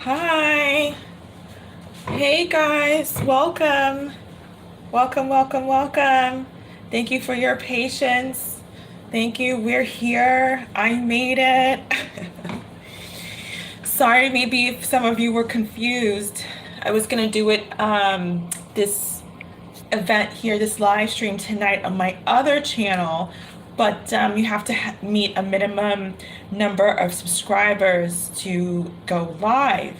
Hi. Hey guys, welcome. Welcome, welcome, welcome. Thank you for your patience. Thank you. We're here. I made it. Sorry, maybe if some of you were confused. I was gonna do it this event here, this live stream tonight on my other channel, but you have to meet a minimum number of subscribers to go live,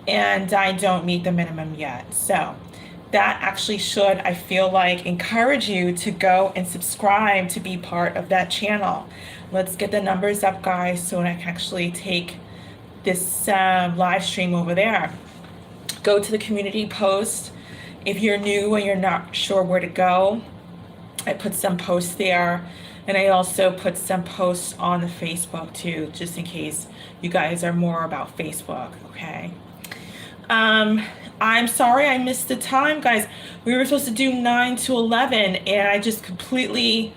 and I don't meet the minimum yet. So that actually should, I feel like, encourage you to go and subscribe to be part of that channel. Let's get the numbers up, guys, so I can actually take this live stream over there. Go to the community post. If you're new and you're not sure where to go, I put some posts there, and I also put some posts on the Facebook too, just in case you guys are more about Facebook, okay? I'm sorry I missed the time, guys. We were supposed to do 9 to 11, and I just completely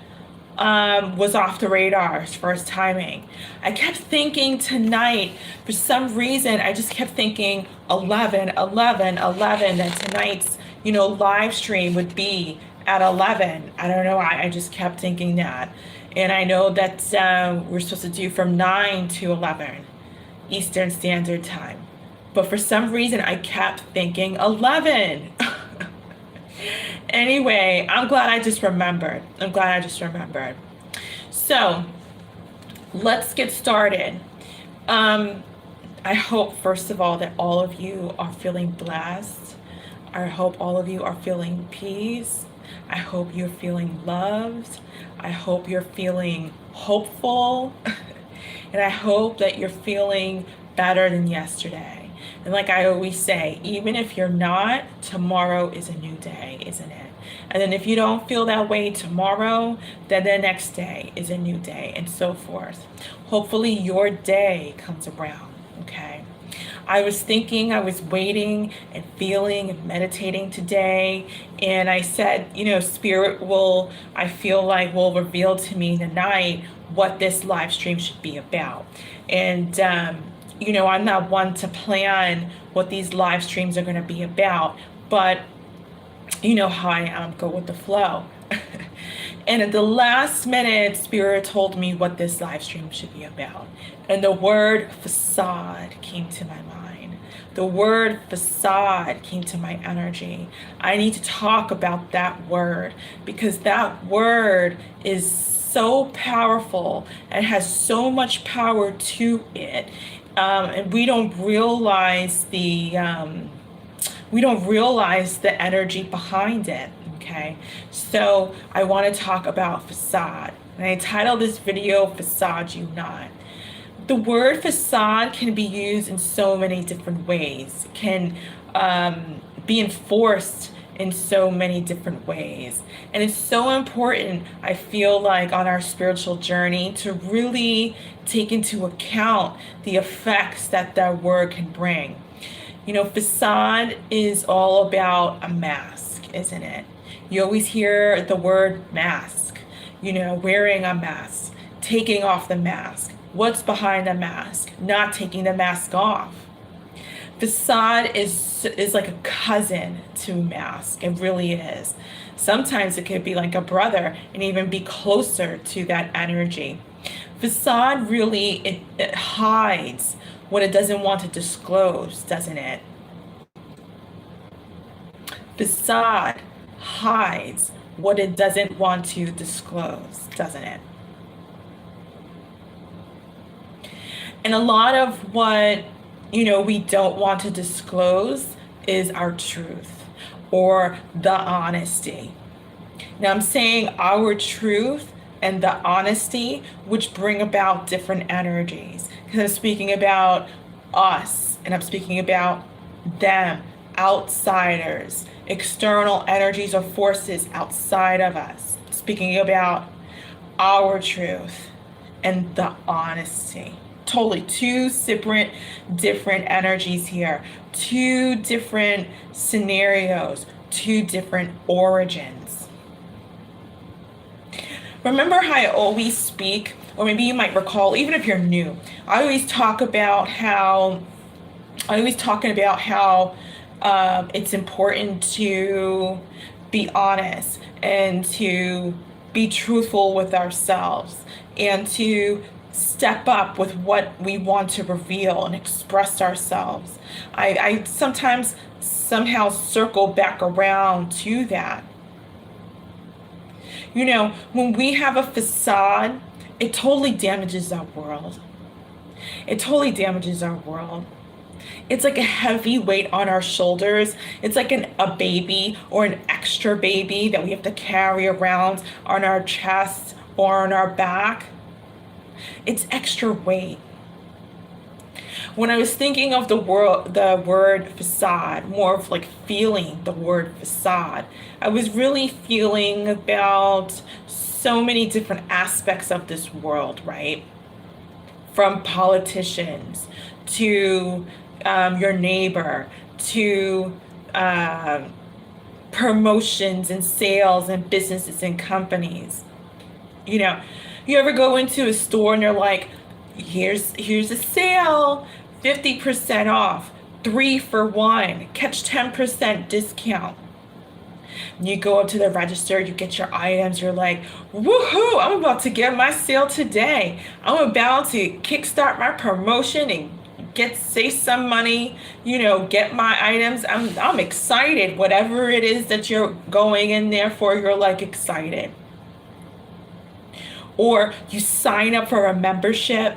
was off the radar as far as timing. I kept thinking tonight, for some reason, I just kept thinking 11, 11, 11, that tonight's, live stream would be at 11. I don't know why, I just kept thinking that. And I know that we're supposed to do from 9 to 11 Eastern Standard Time. But for some reason, I kept thinking 11. Anyway, I'm glad I just remembered. So let's get started. I hope, first of all, that all of you are feeling blessed. I hope all of you are feeling peace. I hope you're feeling loved. I hope you're feeling hopeful. And I hope that you're feeling better than yesterday. And like I always say, even if you're not, tomorrow is a new day, isn't it? And then if you don't feel that way tomorrow, then the next day is a new day, and so forth. Hopefully your day comes around, okay? I was waiting and feeling and meditating today, and I said, Spirit I feel like will reveal to me tonight what this live stream should be about. And I'm not one to plan what these live streams are going to be about, but you know how I am, go with the flow. And at the last minute, Spirit told me what this live stream should be about. And the word facade came to my mind. The word facade came to my energy. I need to talk about that word because that word is so powerful and has so much power to it. And we don't realize the energy behind it. Okay, so I want to talk about facade, and I titled this video "Facade You Not." The word facade can be used in so many different ways. It can be enforced in so many different ways. And it's so important, I feel like, on our spiritual journey to really take into account the effects that that word can bring. Facade is all about a mask, isn't it? You always hear the word mask, wearing a mask, taking off the mask. What's behind the mask? Not taking the mask off. Facade is like a cousin to mask. It really is. Sometimes it could be like a brother and even be closer to that energy. Facade really, it hides what it doesn't want to disclose, doesn't it? Facade hides what it doesn't want to disclose, doesn't it? And a lot of what we don't want to disclose is our truth or the honesty. Now I'm saying our truth and the honesty, which bring about different energies. Because I'm speaking about us and I'm speaking about them, outsiders, external energies or forces outside of us. Speaking about our truth and the honesty. Totally two different energies here, two different scenarios, two different origins. Remember how I always speak, or maybe you might recall, even if you're new, I always talk about how I always talking about how it's important to be honest and to be truthful with ourselves and to step up with what we want to reveal and express ourselves. I sometimes somehow circle back around to that. You know, when we have a facade, it totally damages our world. It totally damages our world. It's like a heavy weight on our shoulders. It's like a baby or an extra baby that we have to carry around on our chest or on our back. It's extra weight. When I was thinking of the word facade, more of like feeling the word facade, I was really feeling about so many different aspects of this world, right? From politicians to your neighbor to promotions and sales and businesses and companies. You know, you ever go into a store and they're like, here's a sale, 50% off, 3 for 1, catch 10% discount. And you go up to the register, you get your items, you're like, woohoo, I'm about to get my sale today. I'm about to kickstart my promotion and save some money, you know, get my items. I'm excited. Whatever it is that you're going in there for, you're like excited. Or you sign up for a membership,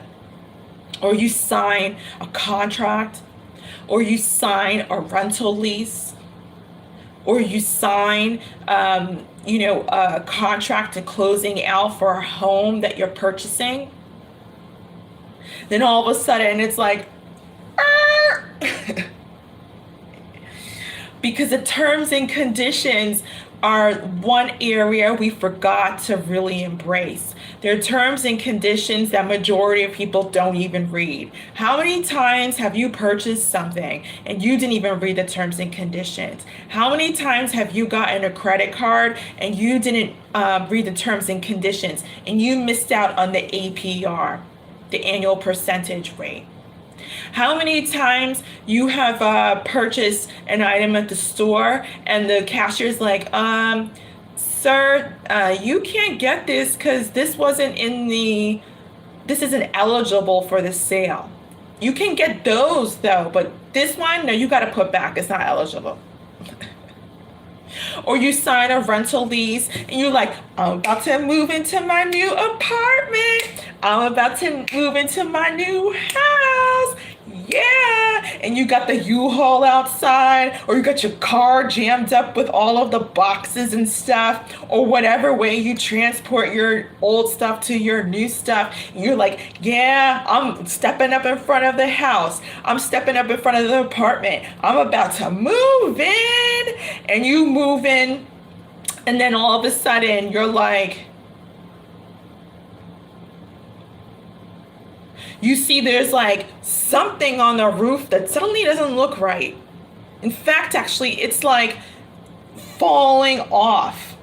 or you sign a contract, or you sign a rental lease, or you sign, a contract to closing out for a home that you're purchasing. Then all of a sudden it's like, because the terms and conditions are one area we forgot to really embrace. There are terms and conditions that majority of people don't even read. How many times have you purchased something and you didn't even read the terms and conditions? How many times have you gotten a credit card and you didn't read the terms and conditions and you missed out on the APR, the annual percentage rate? How many times you have purchased an item at the store and the cashier's like, sir, you can't get this because this isn't eligible for the sale. You can get those though, but this one, no, you got to put back. It's not eligible. Or you sign a rental lease and you're like, I'm about to move into my new apartment. I'm about to move into my new house. Yeah. And you got the U-Haul outside, or you got your car jammed up with all of the boxes and stuff, or whatever way you transport your old stuff to your new stuff. And you're like, yeah, I'm stepping up in front of the house. I'm stepping up in front of the apartment. I'm about to move in. And you move in, and then all of a sudden you're like, you see there's like something on the roof that suddenly doesn't look right. In fact, actually, it's like falling off.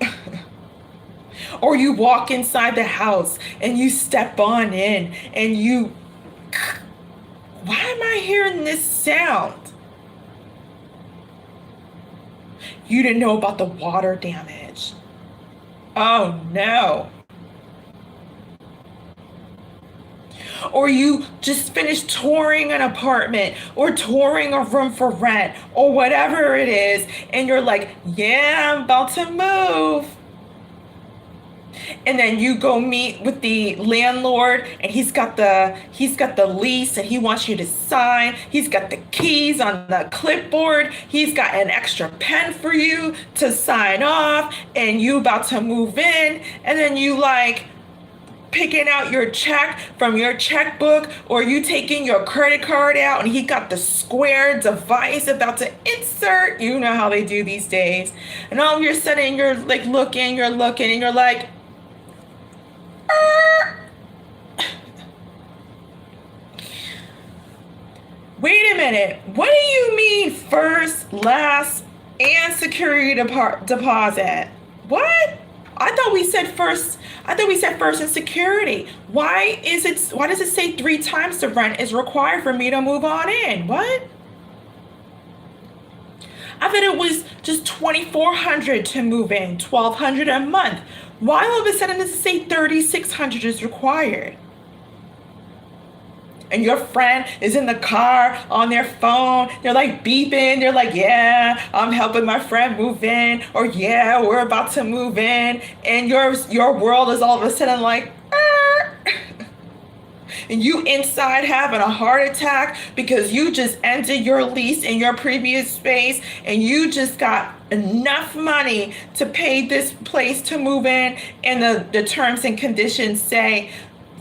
Or you walk inside the house and you step on in and you, why am I hearing this sound? You didn't know about the water damage. Oh no. Or you just finished touring an apartment or touring a room for rent or whatever it is, and you're like, yeah, I'm about to move. And then you go meet with the landlord and he's got the lease and he wants you to sign. He's got the keys on the clipboard. He's got an extra pen for you to sign off, and you about to move in, and then you like picking out your check from your checkbook, or you taking your credit card out and he got the square device about to insert. You know how they do these days. And all of a sudden you're like looking and you're like, wait a minute, what do you mean first, last, and security deposit? What? I thought we said first and security. Why does it say 3 times the rent is required for me to move on in? What? that it was just $2,400 to move in, $1,200 a month? Why all of a sudden does it say $3,600 is required? And your friend is in the car on their phone. They're like beeping. They're like, yeah, I'm helping my friend move in. Or yeah, we're about to move in. And your world is all of a sudden like, and you inside having a heart attack because you just ended your lease in your previous space and you just got enough money to pay this place to move in. And the terms and conditions say,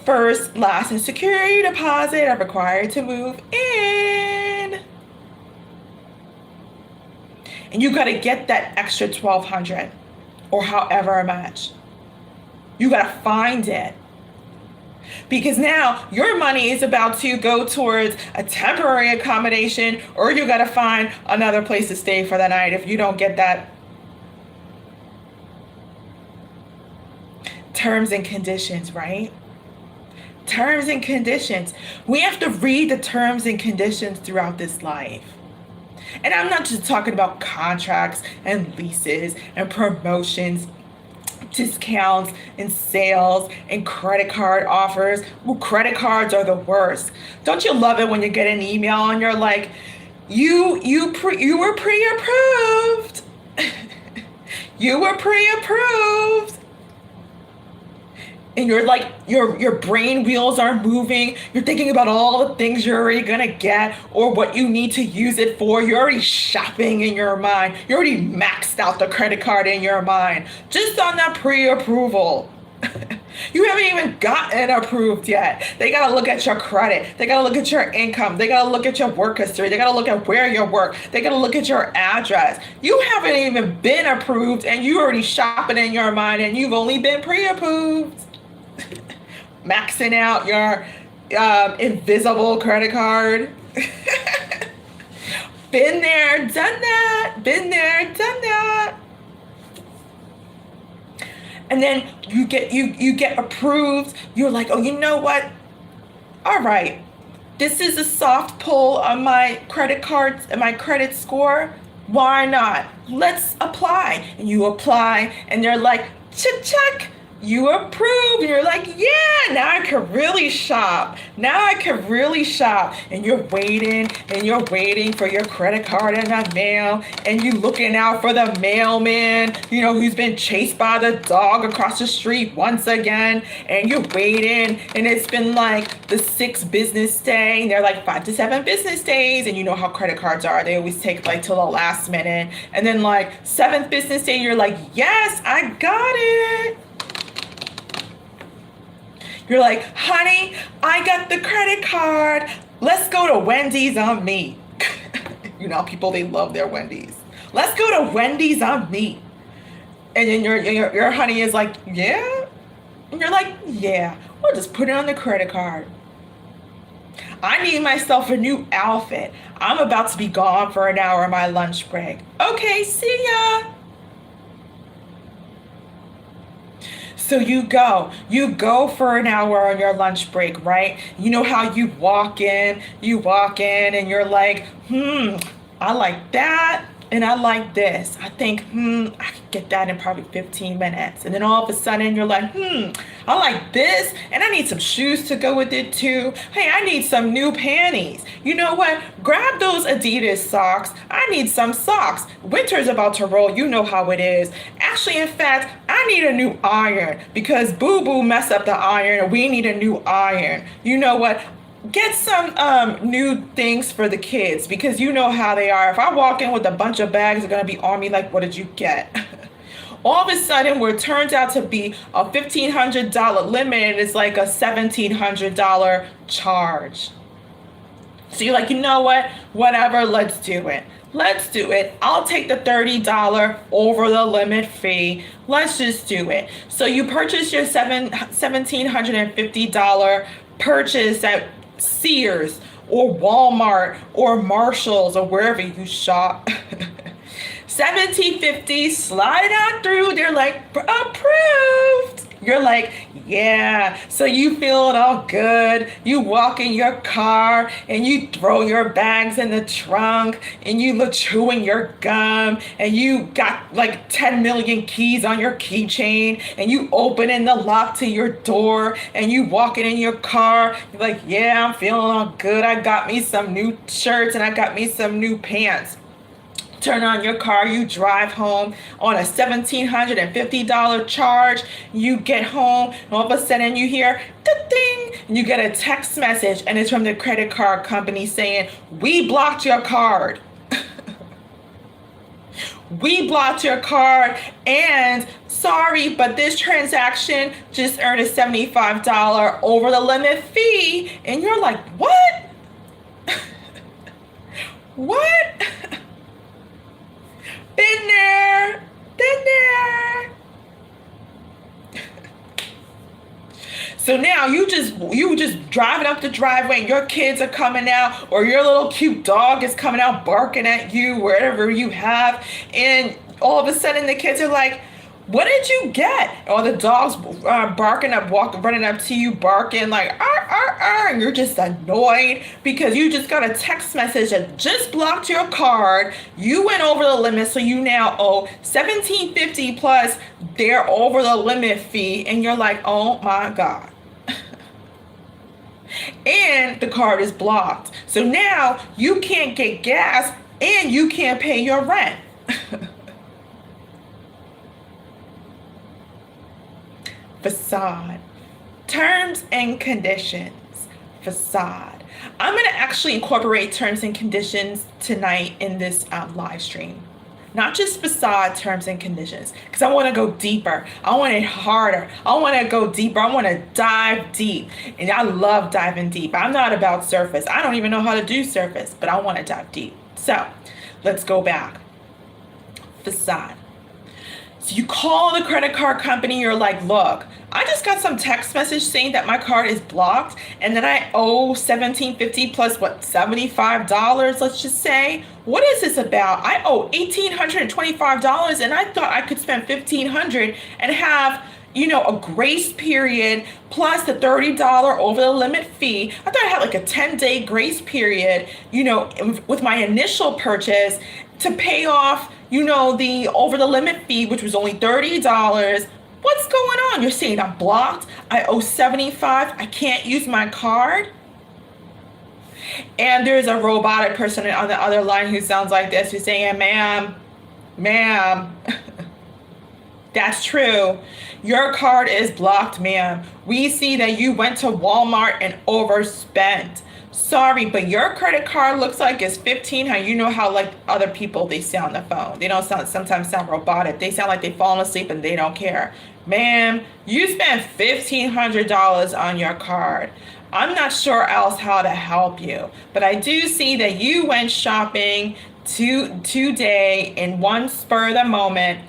first, last, and security deposit are required to move in. And you got to get that extra $1,200 or however much. You got to find it. Because now your money is about to go towards a temporary accommodation, or you got to find another place to stay for the night if you don't get that. Terms and conditions, right? Terms and conditions. We have to read the terms and conditions throughout this life. And I'm not just talking about contracts and leases and promotions, discounts and sales and credit card offers. Well, credit cards are the worst. Don't you love it when you get an email and you're like, you were pre-approved. You were pre-approved. And you're like, your brain wheels are moving. You're thinking about all the things you're already gonna get or what you need to use it for. You're already shopping in your mind. You already maxed out the credit card in your mind just on that pre-approval. You haven't even gotten approved yet. They gotta look at your credit. They gotta look at your income. They gotta look at your work history. They gotta look at where you work. They gotta look at your address. You haven't even been approved and you already shopping in your mind and you've only been pre-approved. Maxing out your invisible credit card. Been there, done that. Been there, done that. And then you get approved. You're like, oh, you know what? All right, this is a soft pull on my credit card and my credit score. Why not? Let's apply. And you apply, and they're like, check. You approve, and you're like, yeah, now I can really shop. Now I can really shop. And you're waiting for your credit card in the mail, and you looking out for the mailman, who's been chased by the dog across the street once again, and you're waiting, and it's been like the 6th business day, and they're like 5 to 7 business days, and you know how credit cards are. They always take like till the last minute, and then like 7th business day, you're like, yes, I got it. You're like, honey, I got the credit card. Let's go to Wendy's on me. People, they love their Wendy's. Let's go to Wendy's on me. And then your honey is like, yeah? And you're like, yeah, we'll just put it on the credit card. I need myself a new outfit. I'm about to be gone for an hour on my lunch break. Okay, see ya. So you go for an hour on your lunch break, right? You know how you walk in and you're like, I like that and I like this. I think, I could get that in probably 15 minutes. And then all of a sudden you're like, I like this and I need some shoes to go with it too. Hey, I need some new panties. You know what? Grab those Adidas socks. I need some socks. Winter's about to roll. You know how it is. Actually, in fact, I need a new iron because Boo-Boo messed up the iron and we need a new iron. You know what? Get some new things for the kids because you know how they are. If I walk in with a bunch of bags, they're going to be on me like, what did you get? All of a sudden, where it turns out to be a $1,500 limit, it's like a $1,700 charge. So you're like, you know what? Whatever, let's do it. Let's do it. I'll take the $30 over the limit fee. Let's just do it. So you purchase your $1,750 purchase at Sears or Walmart or Marshalls or wherever you shop. $1,750, slide on through. They're like, approved. You're like, yeah. So you feeling all good. You walk in your car and you throw your bags in the trunk and you look chewing your gum and you got like 10 million keys on your keychain and you opening the lock to your door and you walking in your car. You're like, yeah, I'm feeling all good. I got me some new shirts and I got me some new pants. Turn on your car, you drive home on a $1,750 charge. You get home, and all of a sudden you hear ding, and you get a text message, and it's from the credit card company saying, "We blocked your card." We blocked your card, and sorry, but this transaction just earned a $75 over the limit fee. And you're like, what? What? Been there, been there. So now you just driving up the driveway and your kids are coming out, or your little cute dog is coming out barking at you wherever you have, and all of a sudden the kids are like, "What did you get?" Or the dog's running up to you, barking like, "Arr, arr, arr," and you're just annoyed because you just got a text message that just blocked your card. You went over the limit, so you now owe $1,750 plus their over the limit fee, and you're like, "Oh my God." And the card is blocked. So now you can't get gas and you can't pay your rent. Façade. Terms and conditions. Façade. I'm going to actually incorporate terms and conditions tonight in this live stream. Not just façade terms and conditions, because I want to go deeper. I want it harder. I want to go deeper. I want to dive deep. And I love diving deep. I'm not about surface. I don't even know how to do surface, but I want to dive deep. So let's go back. Façade. So you call the credit card company, you're like, "Look, I just got some text message saying that my card is blocked and that I owe $1,750 plus $75, let's just say. What is this about? I owe $1,825 and I thought I could spend $1,500 and have, a grace period plus the $30 over the limit fee. I thought I had like a 10-day grace period, with my initial purchase to pay off, the over the limit fee, which was only $30. What's going on? You're saying I'm blocked. I owe $75. I can't use my card." And there's a robotic person on the other line who sounds like this, who's saying, ma'am, that's true. Your card is blocked, ma'am. We see that you went to Walmart and overspent. Sorry, but your credit card looks like it's 15. How you know how like other people they sound on the phone. They don't sometimes sound robotic. They sound like they've fallen asleep and they don't care. Ma'am, you spent $1,500 on your card. I'm not sure else how to help you, but I do see that you went shopping today in one spur of the moment.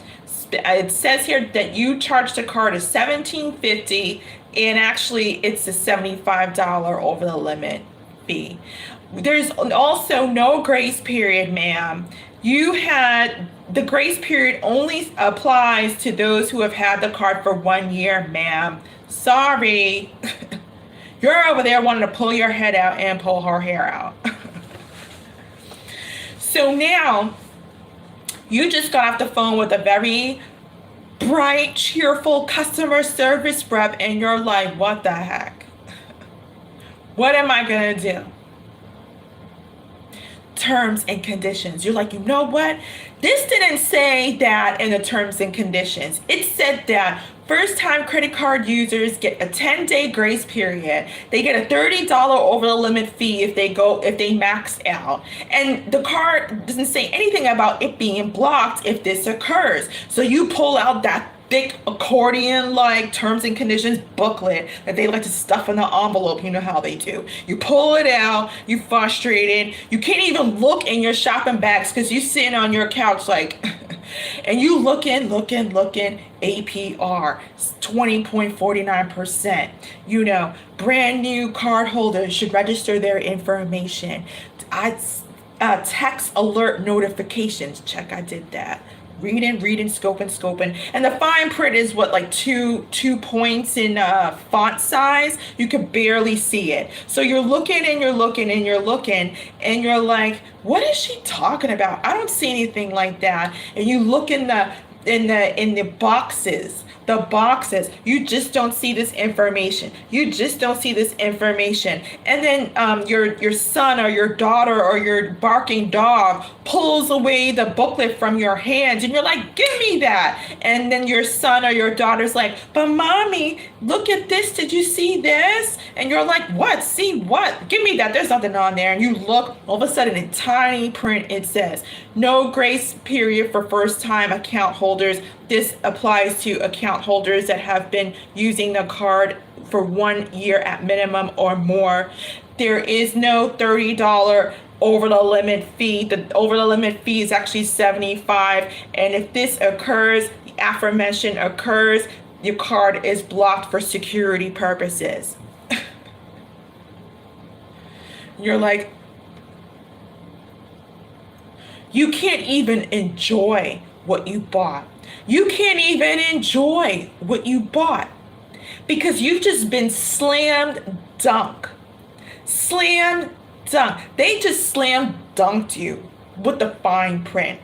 It says here that you charged the card of $1,750, and actually it's a $75 over the limit fee. There's also no grace period, ma'am. The grace period only applies to those who have had the card for 1 year, ma'am. Sorry. You're over there wanting to pull your head out and pull her hair out. So now you just got off the phone with a very bright, cheerful customer service rep, and you're like, what the heck? What am I going to do? Terms and conditions. You're like, you know what? This didn't say that in the terms and conditions. It said that first-time credit card users get a 10-day grace period. They get a $30 over the limit fee if they max out. And the card doesn't say anything about it being blocked if this occurs. So you pull out that thick accordion-like terms and conditions booklet that they like to stuff in the envelope. You know how they do. You pull it out, you frustrated. You can't even look in your shopping bags because you're sitting on your couch like, and you looking, APR, 20.49%. Brand new card holders should register their information. Text alert notifications. Check, I did that. reading, scoping. And the fine print is what, like two points in font size. You can barely see it. So you're looking and you're looking and you're looking and you're like, what is she talking about? I don't see anything like that. And you look in the boxes. The boxes, you just don't see this information. You just don't see this information. And then your son or your daughter or your barking dog pulls away the booklet from your hands and you're like, give me that. And then your son or your daughter's like, but mommy, look at this. Did you see this? And you're like, what? See what? Give me that. There's nothing on there. And you look, all of a sudden in tiny print, it says, no grace period for first time account holders. This applies to account holders that have been using the card for 1 year at minimum or more. There is no $30 over the limit fee. The over the limit fee is actually $75. And if this occurs, the aforementioned occurs, your card is blocked for security purposes. You're like, you can't even enjoy what you bought. You can't even enjoy what you bought because you've just been slammed dunk. Slam dunk. They just slam dunked you with the fine print.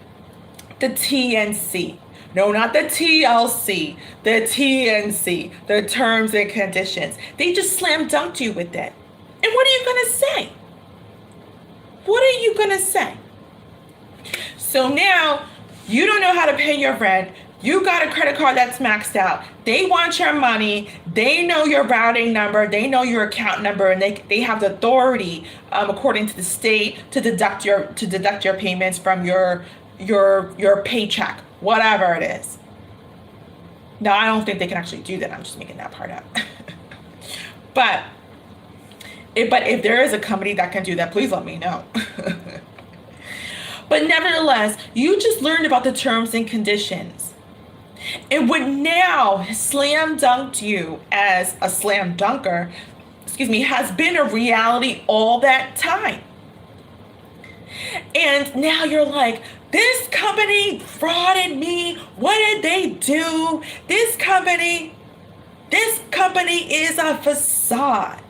The TNC. No, not the TLC. The TNC. The terms and conditions. They just slam dunked you with that. And what are you going to say? What are you going to say? So now you don't know how to pay your rent. You got a credit card that's maxed out. They want your money. They know your routing number. They know your account number, and they have the authority, according to the state, to deduct your payments from your paycheck, whatever it is. Now, I don't think they can actually do that. I'm just making that part up. But if there is a company that can do that, please let me know. But nevertheless, you just learned about the terms and conditions. It would now slam dunked you as a slam dunker, has been a reality all that time. And now you're like, this company frauded me. What did they do? This company is a facade.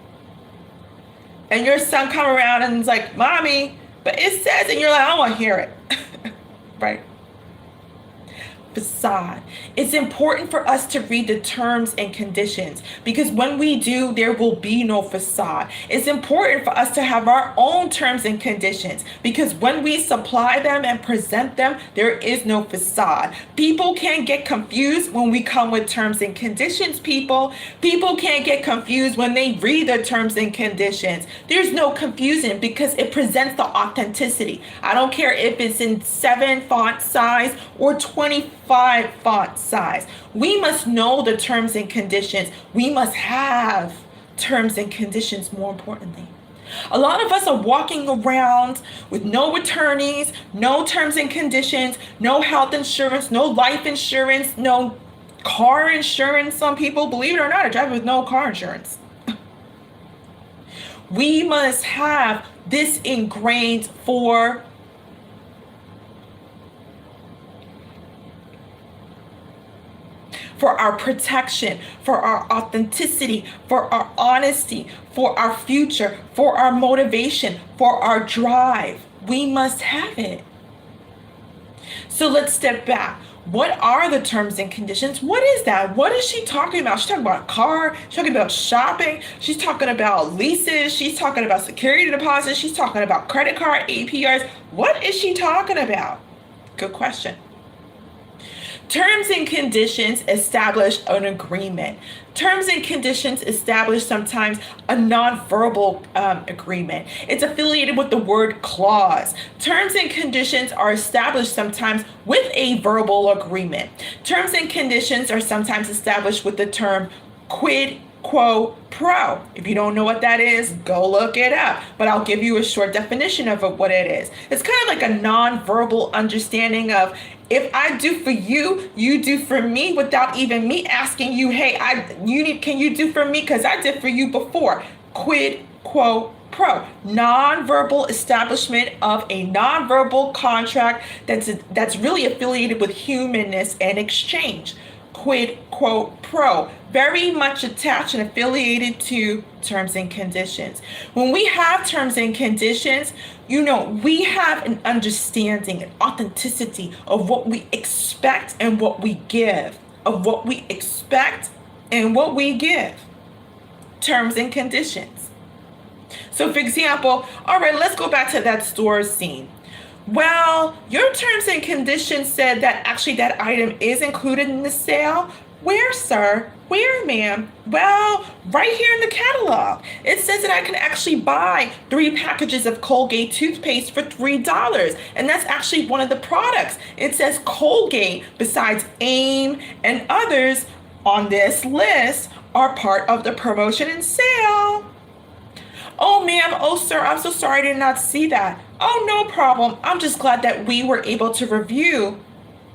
And your son come around and is like, mommy, but it says, and you're like, I don't want to hear it. Right? Facade. It's important for us to read the terms and conditions because when we do, there will be no facade. It's important for us to have our own terms and conditions because when we supply them and present them, there is no facade. People can't get confused when we come with terms and conditions, people. People can't get confused when they read the terms and conditions. There's no confusion because it presents the authenticity. I don't care if it's in 7 font size or 25 font size. We must know the terms and conditions. We must have terms and conditions, more importantly. A lot of us are walking around with no attorneys, no terms and conditions, no health insurance, no life insurance, no car insurance. Some people, believe it or not, are driving with no car insurance. We must have this ingrained for our protection, for our authenticity, for our honesty, for our future, for our motivation, for our drive. We must have it. So let's step back. What are the terms and conditions? What is that? What is she talking about? She's talking about a car. She's talking about shopping. She's talking about leases. She's talking about security deposits. She's talking about credit card APRs. What is she talking about? Good question. Terms and conditions establish an agreement. Terms and conditions establish sometimes a nonverbal agreement. It's affiliated with the word clause. Terms and conditions are established sometimes with a verbal agreement. Terms and conditions are sometimes established with the term quid quo pro. If you don't know what that is, go look it up. But I'll give you a short definition of what it is. It's kind of like a nonverbal understanding of if I do for you, you do for me without even me asking you, hey, can you do for me? Because I did for you before. Quid quo Pro, nonverbal establishment of a nonverbal contract that's really affiliated with humanness and exchange. Quid quo pro, very much attached and affiliated to terms and conditions. When we have terms and conditions, we have an understanding, an authenticity of what we expect and what we give, of what we expect and what we give. Terms and conditions. So for example, all right, let's go back to that store scene. Well, your terms and conditions said that actually that item is included in the sale. Where, sir? Where, ma'am? Well, right here in the catalog. It says that I can actually buy 3 packages of Colgate toothpaste for $3. And that's actually one of the products. It says Colgate, besides AIM and others on this list, are part of the promotion and sale. Oh, ma'am, oh, sir, I'm so sorry I did not see that. Oh, no problem. I'm just glad that we were able to review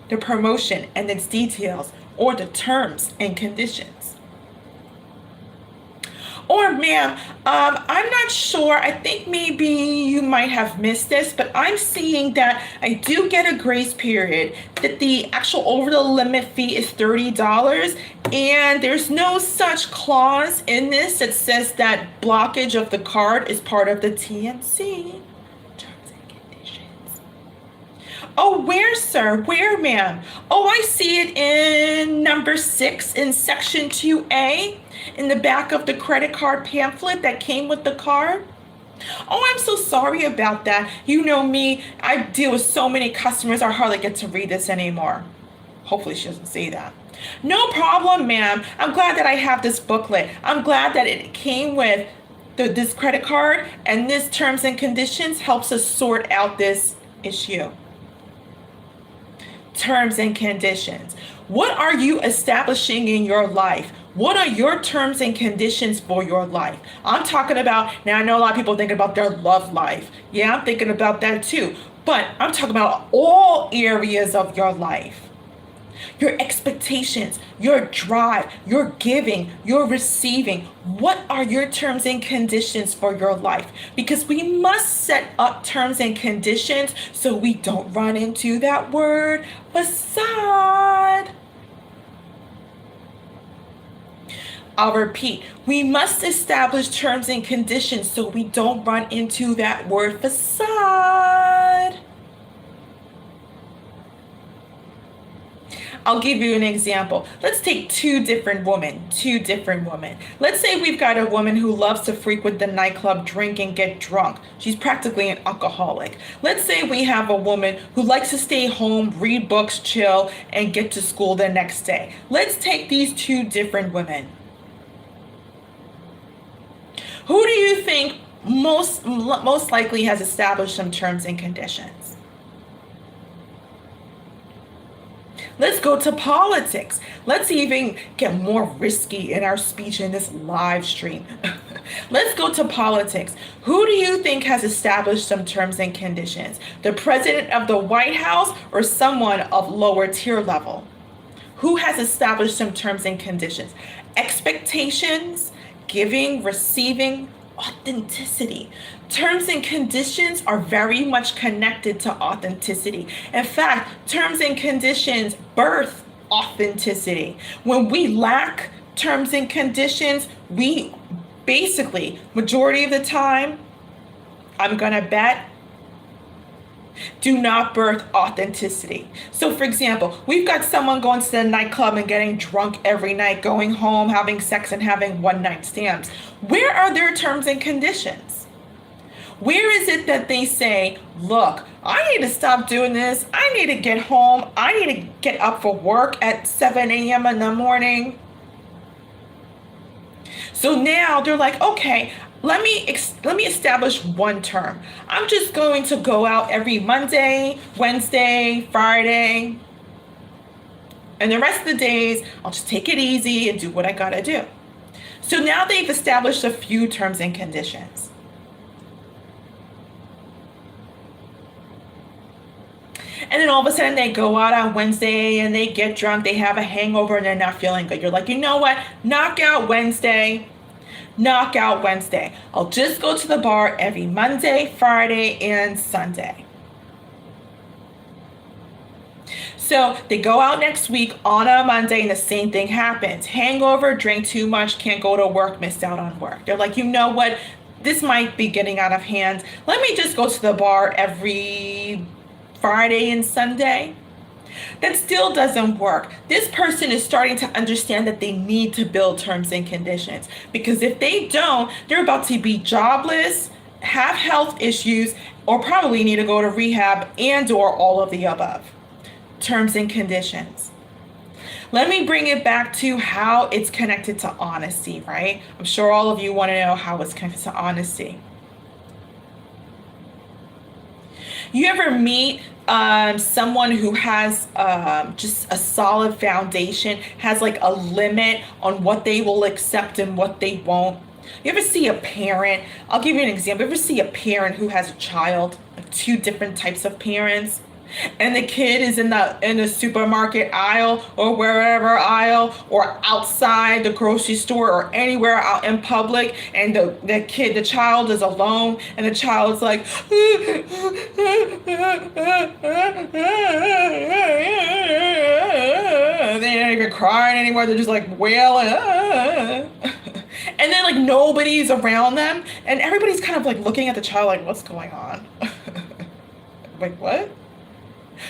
the promotion and its details or the terms and conditions. Or, ma'am, I'm not sure. I think maybe you might have missed this, but I'm seeing that I do get a grace period, that the actual over the limit fee is $30, and there's no such clause in this that says that blockage of the card is part of the TNC. Terms and conditions. Oh, where, sir? Where, ma'am? Oh, I see it in number 6 in section 2A. In the back of the credit card pamphlet that came with the card. Oh, I'm so sorry about that. You know me, I deal with so many customers, I hardly get to read this anymore. Hopefully she doesn't say that. No problem, ma'am. I'm glad that I have this booklet. I'm glad that it came with this credit card, and this terms and conditions helps us sort out this issue. Terms and conditions. What are you establishing in your life? What are your terms and conditions for your life? I'm talking about, now I know a lot of people think about their love life. Yeah, I'm thinking about that too. But I'm talking about all areas of your life. Your expectations, your drive, your giving, your receiving. What are your terms and conditions for your life? Because we must set up terms and conditions so we don't run into that word facade. I'll repeat, we must establish terms and conditions so we don't run into that word facade. I'll give you an example. Let's take two different women. Let's say we've got a woman who loves to frequent the nightclub, drink, and get drunk. She's practically an alcoholic. Let's say we have a woman who likes to stay home, read books, chill, and get to school the next day. Let's take these two different women. Who do you think most likely has established some terms and conditions? Let's go to politics. Let's even get more risky in our speech in this live stream. Let's go to politics. Who do you think has established some terms and conditions? The president of the White House or someone of lower tier level? Who has established some terms and conditions? Expectations, giving, receiving, authenticity. Terms and conditions are very much connected to authenticity. In fact, terms and conditions birth authenticity. When we lack terms and conditions, we basically, majority of the time, I'm gonna bet, do not birth authenticity. So for example, we've got someone going to the nightclub and getting drunk every night, going home, having sex, and having one-night stands. Where are their terms and conditions? Where is it that they say, look, I need to stop doing this. I need to get home. I need to get up for work at 7 a.m. in the morning. So now they're like, okay, let me establish one term. I'm just going to go out every Monday, Wednesday, Friday, and the rest of the days, I'll just take it easy and do what I gotta do. So now they've established a few terms and conditions. And then all of a sudden they go out on Wednesday and they get drunk, they have a hangover and they're not feeling good. You're like, you know what? Knock out Wednesday. Knockout Wednesday. I'll just go to the bar every Monday, Friday, and Sunday. So they go out next week on a Monday and the same thing happens. Hangover, drink too much, can't go to work, missed out on work. They're like, you know what? This might be getting out of hand. Let me just go to the bar every Friday and Sunday. That still doesn't work. This person is starting to understand that they need to build terms and conditions, because if they don't, they're about to be jobless, have health issues, or probably need to go to rehab and or all of the above. Terms and conditions. Let me bring it back to how it's connected to honesty, right? I'm sure all of you want to know how it's connected to honesty. You ever meet someone who has just a solid foundation, has like a limit on what they will accept and what they won't? You ever see a parent? I'll give you an example. You ever see a parent who has a child, like two different types of parents? And the kid is in the supermarket aisle or wherever aisle or outside the grocery store or anywhere out in public, and the child is alone, and the child's like they're not even crying anymore, they're just like wailing and then like nobody's around them, and everybody's kind of like looking at the child like, what's going on? Like, what?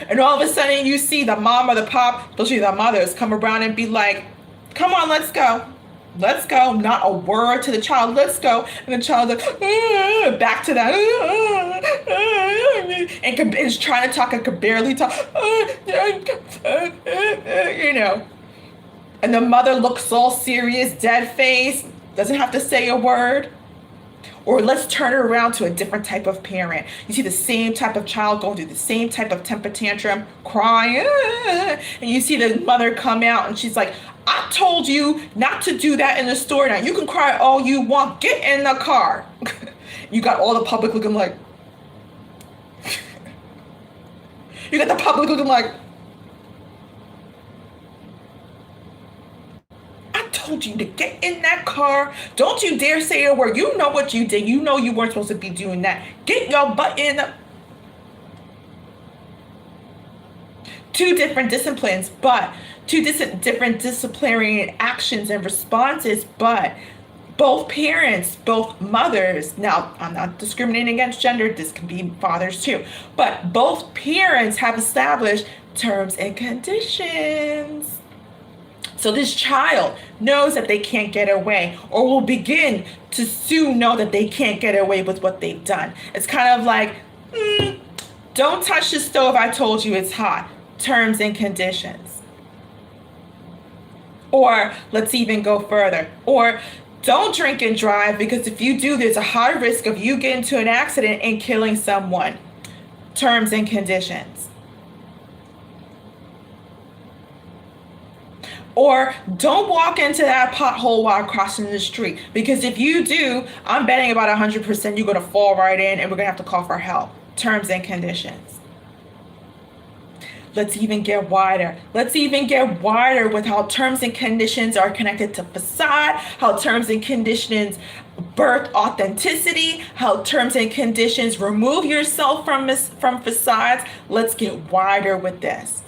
And all of a sudden you see the mom or the pop, especially the mothers, come around and be like, come on, let's go. Let's go. Not a word to the child. Let's go. And the child's like, back to that. And is trying to talk and could barely talk. You know. And the mother looks all serious, dead face, doesn't have to say a word. Or let's turn it around to a different type of parent. You see the same type of child going through the same type of temper tantrum, crying, and you see the mother come out and she's like, I told you not to do that in the store. Now you can cry all you want. Get in the car. You got all the public looking like, you got the public looking like, told you to get in that car. Don't you dare say a word. You know what you did. You know you weren't supposed to be doing that. Get your butt in. Two different disciplines, but different disciplinary actions and responses, but both parents, both mothers, now I'm not discriminating against gender, this can be fathers too, but both parents have established terms and conditions. So this child knows that they can't get away, or will begin to soon know that they can't get away with what they've done. It's kind of like, don't touch the stove, I told you it's hot. Terms and conditions. Or let's even go further. Or don't drink and drive, because if you do, there's a high risk of you getting into an accident and killing someone. Terms and conditions. Or don't walk into that pothole while crossing the street, because if you do, I'm betting about 100% you're going to fall right in and we're going to have to call for help. Terms and conditions. Let's even get wider. Let's even get wider with how terms and conditions are connected to facade, how terms and conditions birth authenticity, how terms and conditions remove yourself from facades. Let's get wider with this.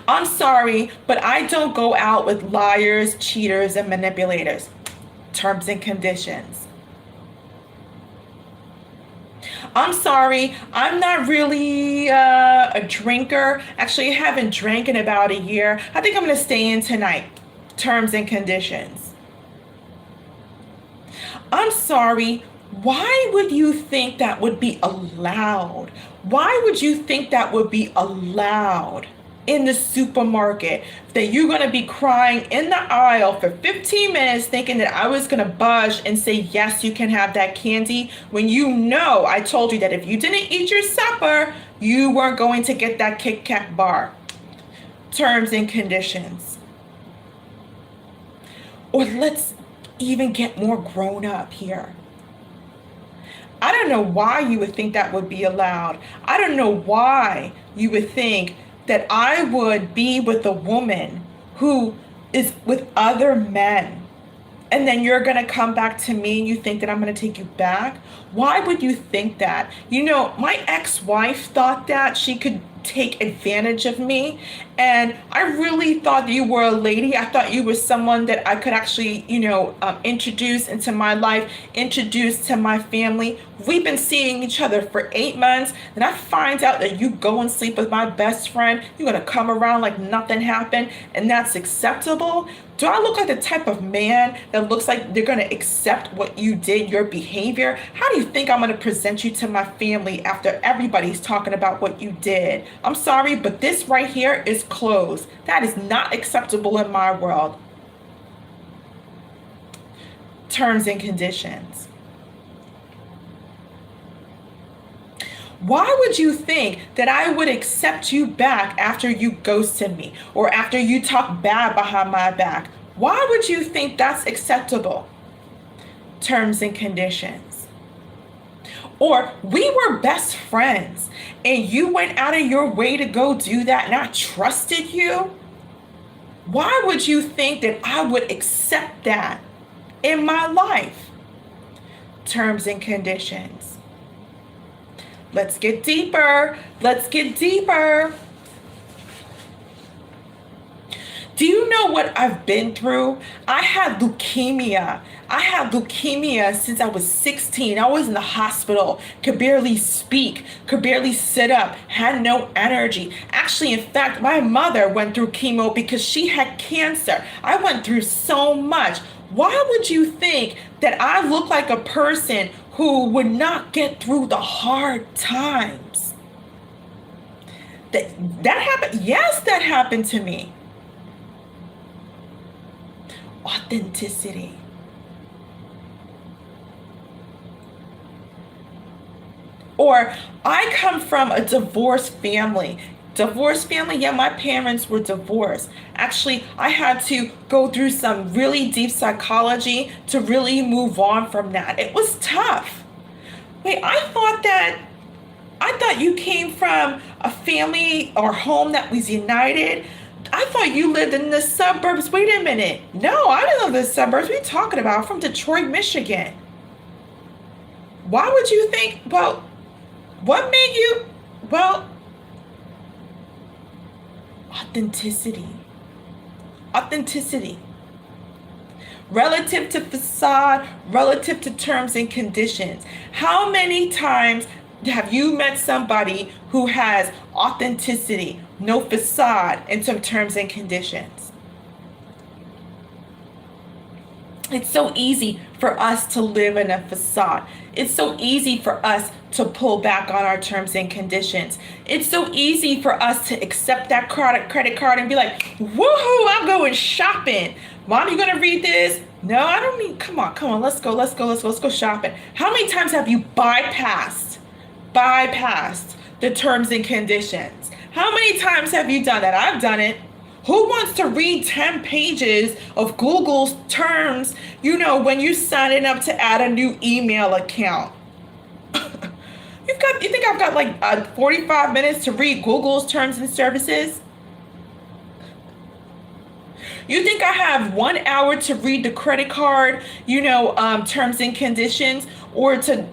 I'm sorry, but I don't go out with liars, cheaters, and manipulators. Terms and conditions. I'm sorry, I'm not really a drinker. Actually, I haven't drank in about a year. I think I'm going to stay in tonight. Terms and conditions. I'm sorry, why would you think that would be allowed? Why would you think that would be allowed in the supermarket, that you're going to be crying in the aisle for 15 minutes thinking that I was going to budge and say, yes, you can have that candy, when you know I told you that if you didn't eat your supper, you weren't going to get that Kit Kat bar. Terms and conditions. Or let's even get more grown up here. I don't know why you would think that would be allowed. I don't know why you would think that I would be with a woman who is with other men. And then you're going to come back to me and you think that I'm going to take you back? Why would you think that? You know, my ex-wife thought that she could take advantage of me. And I really thought that you were a lady. I thought you were someone that I could actually, introduce into my life, introduce to my family. We've been seeing each other for 8 months. And I find out that you go and sleep with my best friend. You're going to come around like nothing happened. And that's acceptable. Do I look like the type of man that looks like they're going to accept what you did, your behavior? How do you think I'm going to present you to my family after everybody's talking about what you did? I'm sorry, but this right here is closed. That is not acceptable in my world. Terms and conditions. Why would you think that I would accept you back after you ghosted me or after you talk bad behind my back? Why would you think that's acceptable? Terms and conditions. Or we were best friends and you went out of your way to go do that and I trusted you? Why would you think that I would accept that in my life? Terms and conditions. Let's get deeper. Let's get deeper. Do you know what I've been through? I had leukemia. I had leukemia since I was 16. I was in the hospital, could barely speak, could barely sit up, had no energy. Actually, in fact, my mother went through chemo because she had cancer. I went through so much. Why would you think that I look like a person who would not get through the hard times? That happened? Yes, that happened to me. Authenticity. Or I come from a divorced family. Divorced family, yeah, my parents were divorced. Actually, I had to go through some really deep psychology to really move on from that. It was tough. Wait, I thought you came from a family or home that was united. I thought you lived in the suburbs. Wait a minute. No, I didn't live in the suburbs. What are you talking about? I'm from Detroit, Michigan. Why would you think, well, what made you, well, authenticity. Authenticity. Relative to facade, relative to terms and conditions. How many times have you met somebody who has authenticity, no facade, and some terms and conditions? It's so easy for us to live in a facade. It's so easy for us to pull back on our terms and conditions. It's so easy for us to accept that credit card and be like, woohoo, I'm going shopping. Mom, you gonna read this? No, I don't need, come on, let's go shopping. How many times have you bypassed the terms and conditions? How many times have you done that? I've done it. Who wants to read 10 pages of Google's terms, when you're signing up to add a new email account? You think I've got like 45 minutes to read Google's terms and services? You think I have 1 hour to read the credit card, terms and conditions, or to...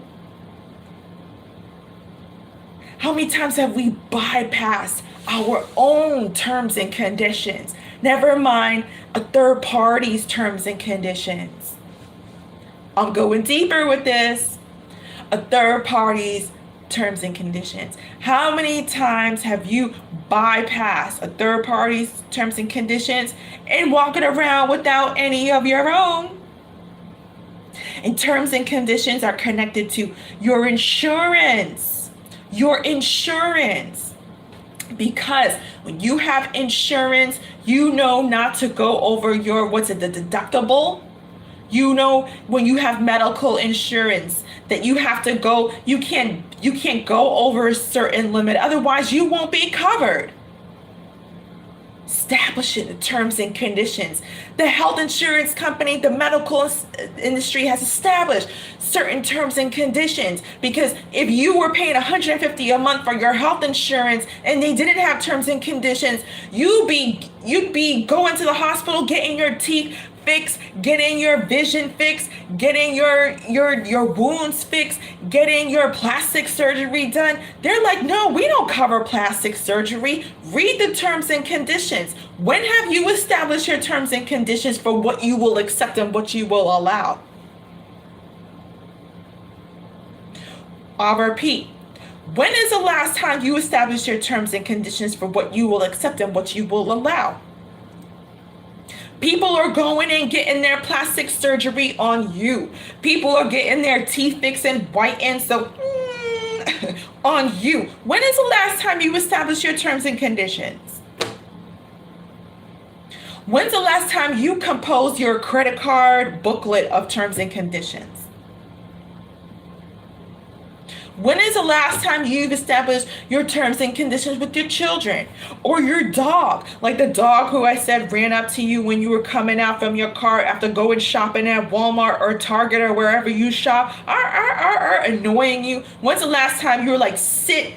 How many times have we bypassed our own terms and conditions? Never mind a third party's terms and conditions. I'm going deeper with this. A third party's terms and conditions. How many times have you bypassed a third party's terms and conditions and walking around without any of your own? And terms and conditions are connected to your insurance. Your insurance. Because when you have insurance, you know not to go over your, the deductible? You know, when you have medical insurance, that you have to go, you can't go over a certain limit, otherwise you won't be covered. establishing the terms and conditions. The health insurance company, the medical industry has established certain terms and conditions, because if you were paying $150 a month for your health insurance and they didn't have terms and conditions, you'd be going to the hospital, getting your teeth fixed, getting your vision fixed, getting your wounds fixed, getting your plastic surgery done. They're like, no, we don't cover plastic surgery. Read the terms and conditions. When have you established your terms and conditions for what you will accept and what you will allow? I'll repeat. When is the last time you established your terms and conditions for what you will accept and what you will allow? People are going and getting their plastic surgery on you. People are getting their teeth fixed and whitened, so on you. When is the last time you established your terms and conditions? When's the last time you composed your credit card booklet of terms and conditions? When is the last time you've established your terms and conditions with your children or your dog? Like the dog who I said ran up to you when you were coming out from your car after going shopping at Walmart or Target or wherever you shop, annoying you. When's the last time you were like, sit,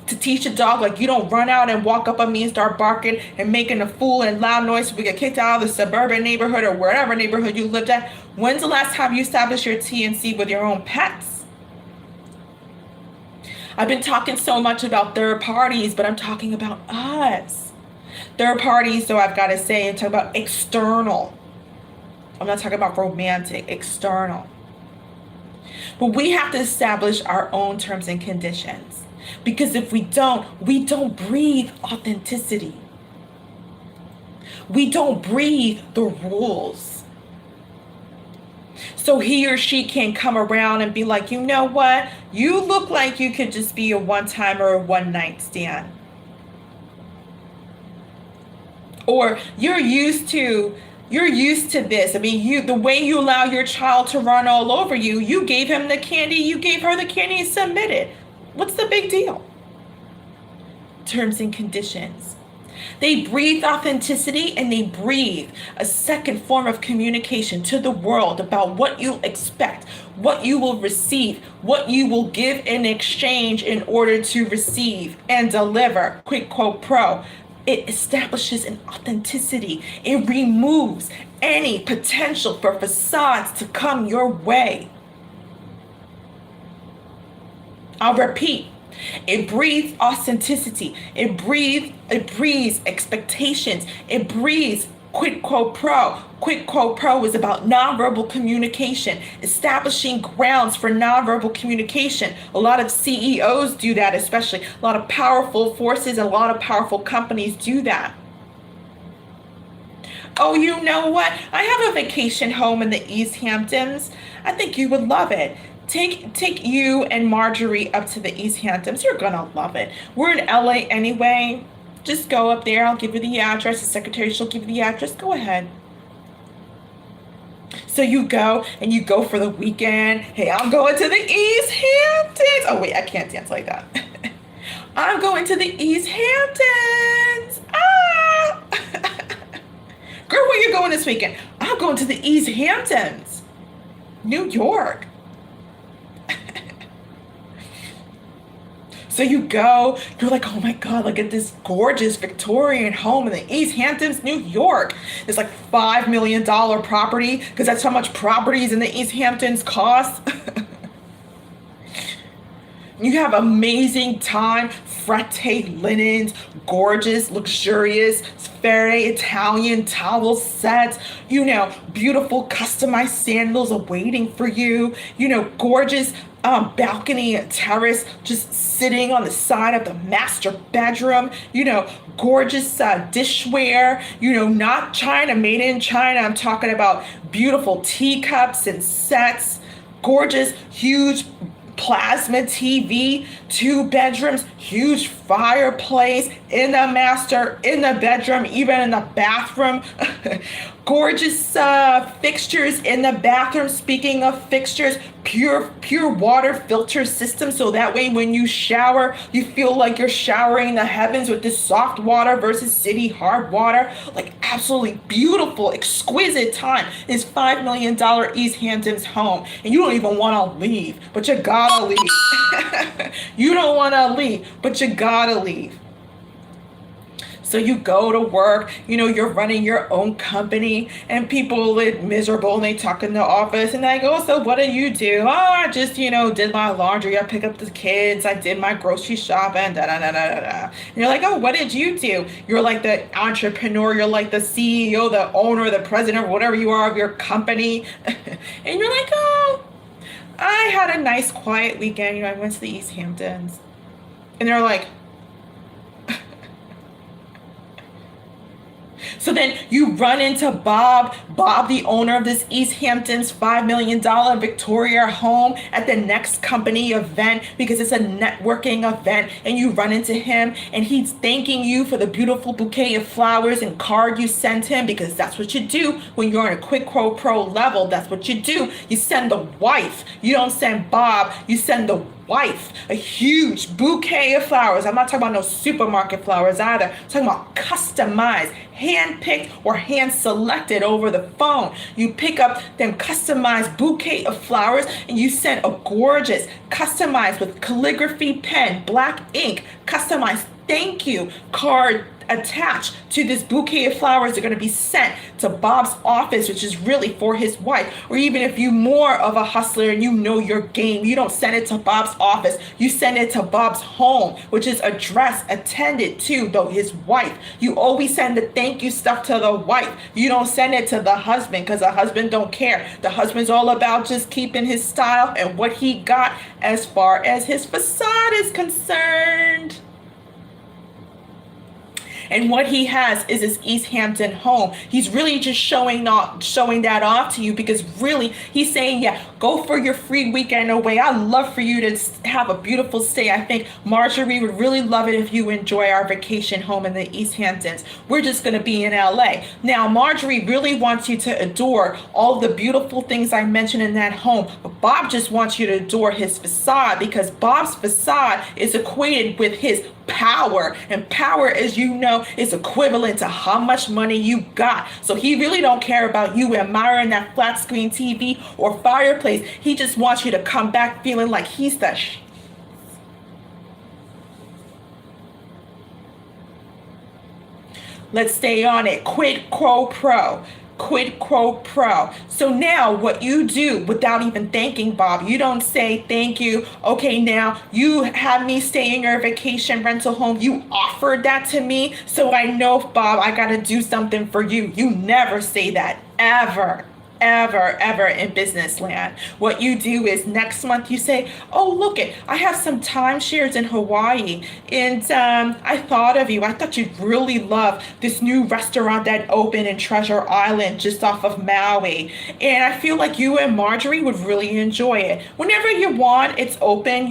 to teach a dog, like, you don't run out and walk up on me and start barking and making a fool and loud noise so we get kicked out of the suburban neighborhood or wherever neighborhood you lived at? When's the last time you established your T&C with your own pets? I've been talking so much about third parties, but I'm talking about us. Third parties, so I've got to say, I'm talking about external. I'm not talking about romantic, external. But we have to establish our own terms and conditions. Because if we don't breathe authenticity. We don't breathe the rules. So he or she can come around and be like, you know what? You look like you could just be a one-time or a one-night stand. Or you're used to this. I mean, the way you allow your child to run all over you, you gave him the candy, you gave her the candy, and submitted. What's the big deal? Terms and conditions. They breathe authenticity, and they breathe a second form of communication to the world about what you expect, what you will receive, what you will give in exchange in order to receive and deliver. Quid pro quo. It establishes an authenticity. It removes any potential for facades to come your way. I'll repeat. It breathes authenticity. It breathes expectations. It breathes quid pro quo. Quid pro quo is about nonverbal communication, establishing grounds for nonverbal communication. A lot of CEOs do that, especially. A lot of powerful forces and a lot of powerful companies do that. Oh, you know what? I have a vacation home in the East Hamptons. I think you would love it. Take you and Marjorie up to the East Hamptons. You're gonna love it. We're in LA anyway. Just go up there. I'll give you the address. The secretary, she'll give you the address. Go ahead. So you go for the weekend. Hey, I'm going to the East Hamptons. Oh wait, I can't dance like that. I'm going to the East Hamptons. Ah! Girl, where you going this weekend? I'm going to the East Hamptons, New York. So you go, you're like, oh my God, look at this gorgeous Victorian home in the East Hamptons, New York. It's like $5 million property, because that's how much properties in the East Hamptons cost. You have amazing time, frette linens, gorgeous, luxurious, very Italian towel sets, beautiful customized sandals awaiting for you, gorgeous balcony and terrace just sitting on the side of the master bedroom, gorgeous dishware, not China, made in China. I'm talking about beautiful teacups and sets, gorgeous, huge plasma TV, 2 bedrooms, huge fireplace in the bedroom, even in the bathroom. gorgeous fixtures in the bathroom. Speaking of fixtures, pure water filter system, so that way when you shower, you feel like you're showering the heavens with this soft water versus city hard water. Like, absolutely beautiful, exquisite time. It's $5 million East Hampton's home, and you don't even want to leave, but you gotta leave. You don't want to leave, but you gotta leave. So you go to work, you're running your own company, and people look miserable and they talk in the office, and I go, so what do you do? Oh, I just, did my laundry, I pick up the kids, I did my grocery shopping, da da da da da. And you're like, oh, what did you do? You're like the entrepreneur, you're like the CEO, the owner, the president, whatever you are of your company. And you're like, oh, I had a nice quiet weekend, I went to the East Hamptons. And they're like, so then you run into Bob, the owner of this East Hamptons $5 million Victoria home, at the next company event, because it's a networking event, and you run into him and he's thanking you for the beautiful bouquet of flowers and card you sent him, because that's what you do when you're on a Quid Pro Pro level. That's what you do. You send the wife. You don't send Bob. You send the wife a huge bouquet of flowers. I'm not talking about no supermarket flowers either. I'm talking about customized, hand-picked or hand-selected over the phone. You pick up them customized bouquet of flowers and you send a gorgeous, customized with calligraphy pen, black ink, customized thank you card attached to this bouquet of flowers. They're going to be sent to Bob's office, which is really for his wife. Or even if you're more of a hustler and you know your game, you don't send it to Bob's office, you send it to Bob's home, which is addressed, attended to, though, his wife. You always send the thank you stuff to the wife. You don't send it to the husband, because the husband don't care. The husband's all about just keeping his style and what he got as far as his facade is concerned. And what he has is his East Hampton home. He's really just showing that off to you, because really he's saying, yeah, go for your free weekend away. I'd love for you to have a beautiful stay. I think Marjorie would really love it if you enjoy our vacation home in the East Hamptons. We're just going to be in LA. Now, Marjorie really wants you to adore all the beautiful things I mentioned in that home. But Bob just wants you to adore his facade, because Bob's facade is equated with his power, and power, as you know, is equivalent to how much money you got. So he really don't care about you admiring that flat screen TV or fireplace. He just wants you to come back feeling like he's the Let's stay on it. Quid pro pro. Quid pro pro. So now what you do without even thanking Bob, you don't say thank you. Okay, now you have me stay in your vacation rental home. You offered that to me, so I know, Bob, I got to do something for you. You never say that, ever in business land. What you do is next month you say, oh, look it, I have some timeshares in Hawaii, and I thought of you. I thought you'd really love this new restaurant that opened in Treasure Island just off of Maui, and I feel like you and Marjorie would really enjoy it. Whenever you want, it's open,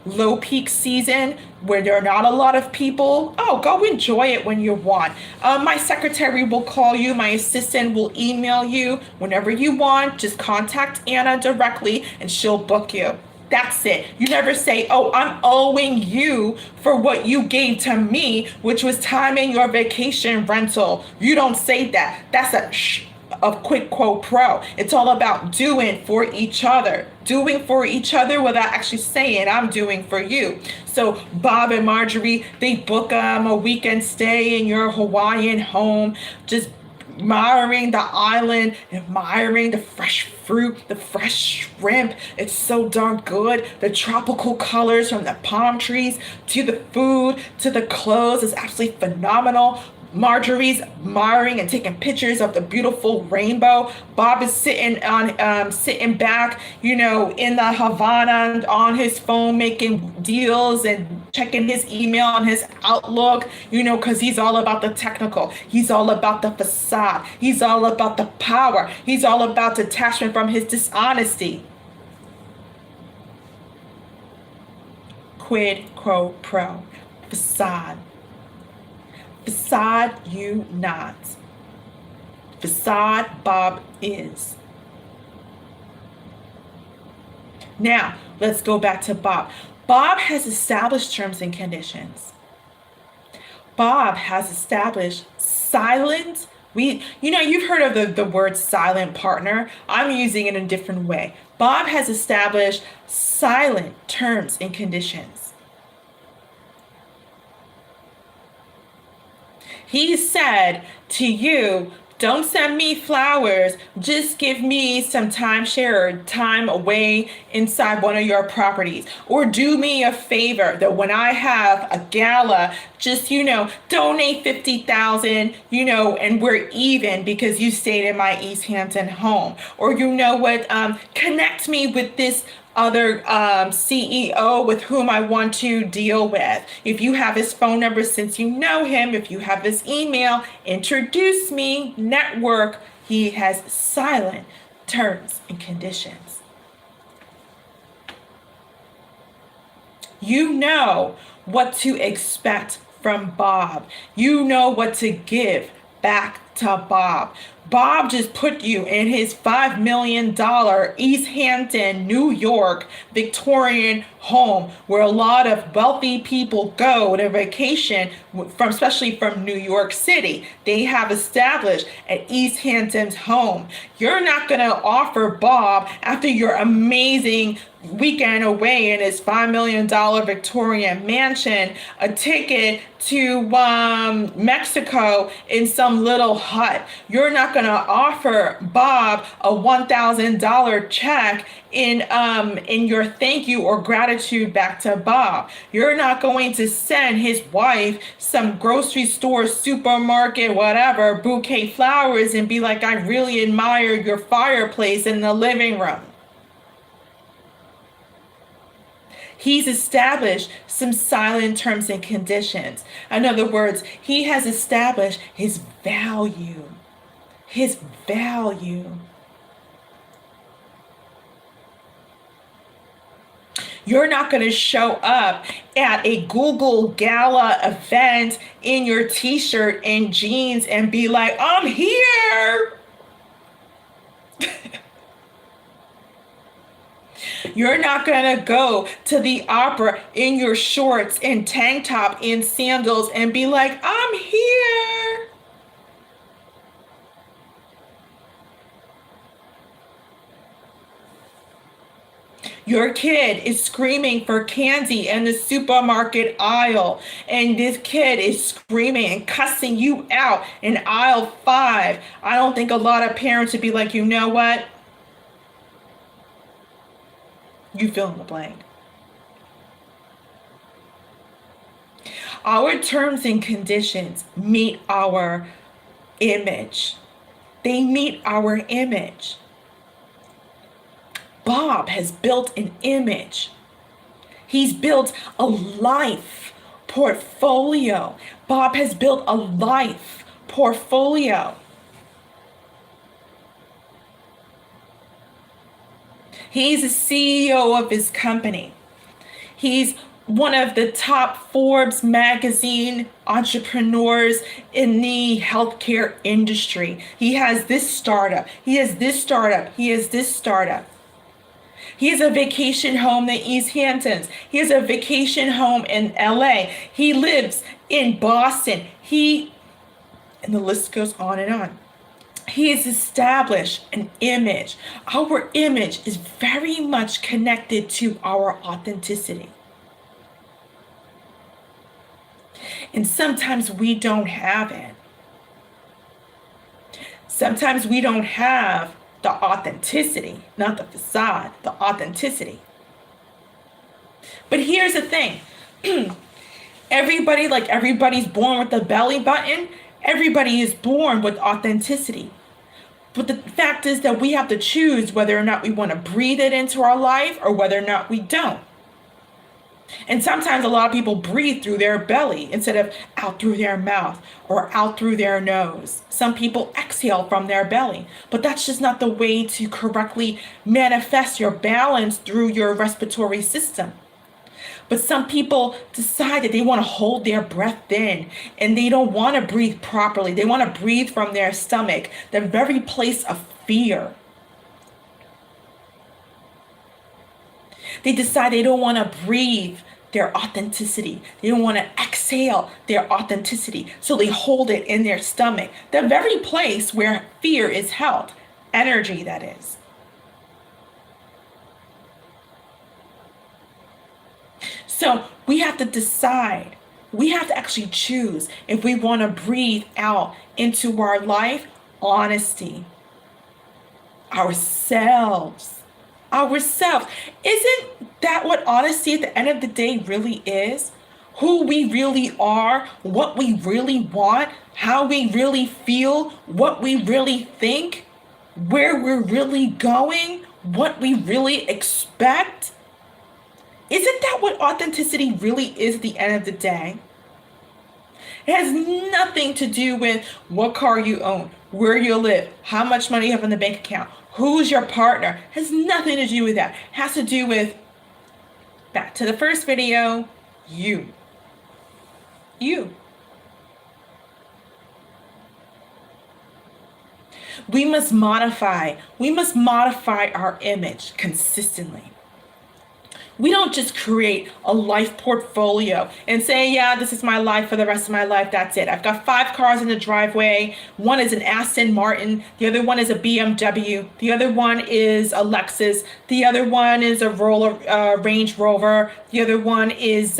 low peak season, where there are not a lot of people. Oh, go enjoy it when you want. My secretary will call you. My assistant will email you. Whenever you want, just contact Anna directly and she'll book you. That's it. You never say, oh, I'm owing you for what you gave to me, which was time in your vacation rental. You don't say that. That's of quid pro pro. It's all about doing for each other. Doing for each other without actually saying, I'm doing for you. So Bob and Marjorie, they book a weekend stay in your Hawaiian home, just admiring the island, admiring the fresh fruit, the fresh shrimp. It's so darn good. The tropical colors from the palm trees to the food to the clothes is absolutely phenomenal. Marjorie's admiring and taking pictures of the beautiful rainbow. Bob is sitting back, in the Havana on his phone, making deals and checking his email on his Outlook, because he's all about the technical. He's all about the facade. He's all about the power. He's all about detachment from his dishonesty. Quid pro pro. Facade. Facade you not. Façade Bob is. Now, let's go back to Bob. Bob has established terms and conditions. Bob has established silent. You've heard of the word silent partner. I'm using it in a different way. Bob has established silent terms and conditions. He said to you, don't send me flowers, just give me some timeshare time away inside one of your properties. Or do me a favor that when I have a gala, just, donate 50,000, and we're even because you stayed in my East Hampton home. Or connect me with this other CEO with whom I want to deal with. If you have his phone number, since you know him, if you have his email, introduce me, network. He has silent terms and conditions. You know what to expect from Bob. You know what to give back to Bob. Bob just put you in his $5 million East Hampton, New York, Victorian home where a lot of wealthy people go to vacation especially from New York City. They have established at East Hampton's home. You're not going to offer Bob, after your amazing weekend away in his $5 million Victorian mansion, a ticket to Mexico in some little hut. You're not going to offer Bob a $1,000 check in your thank you or gratitude back to Bob. You're not going to send his wife some grocery store, supermarket, whatever, bouquet flowers and be like, I really admire your fireplace in the living room. He's established some silent terms and conditions. In other words, he has established his value. His value. You're not going to show up at a Google Gala event in your t-shirt and jeans and be like, I'm here. You're not going to go to the opera in your shorts and tank top and sandals and be like, I'm here. Your kid is screaming for candy in the supermarket aisle, and this kid is screaming and cussing you out in aisle 5. I don't think a lot of parents would be like, you know what? You fill in the blank. Our terms and conditions meet our image. They meet our image. Bob has built an image. He's built a life portfolio. Bob has built a life portfolio. He's a CEO of his company. He's one of the top Forbes magazine entrepreneurs in the healthcare industry. He has this startup. He has this startup. He has this startup. He has a vacation home in East Hamptons. He has a vacation home in LA. He lives in Boston. And the list goes on and on. He has established an image. Our image is very much connected to our authenticity. And sometimes we don't have it. Sometimes we don't have the authenticity, not the facade, the authenticity. But here's the thing. Everybody's born with the belly button. Everybody is born with authenticity. But the fact is that we have to choose whether or not we want to breathe it into our life or whether or not we don't. And sometimes a lot of people breathe through their belly instead of out through their mouth or out through their nose. Some people exhale from their belly, but that's just not the way to correctly manifest your balance through your respiratory system. But some people decide that they want to hold their breath in and they don't want to breathe properly. They want to breathe from their stomach, the very place of fear. They decide they don't want to breathe their authenticity. They don't want to exhale their authenticity. So they hold it in their stomach, the very place where fear is held, energy, that is. So we have to decide, we have to actually choose if we want to breathe out into our life honesty, ourselves. Ourselves. Isn't that what honesty at the end of the day really is? Who we really are, what we really want, how we really feel, what we really think, where we're really going, what we really expect. Isn't that what authenticity really is at the end of the day? It has nothing to do with what car you own, where you live, how much money you have in the bank account, who's your partner. It has nothing to do with that. It has to do with, back to the first video, you. You. We must modify our image consistently. We don't just create a life portfolio and say, yeah, this is my life for the rest of my life. That's it. I've got 5 cars in the driveway. One is an Aston Martin. The other one is a BMW. The other one is a Lexus. The other one is a Range Rover. The other one is,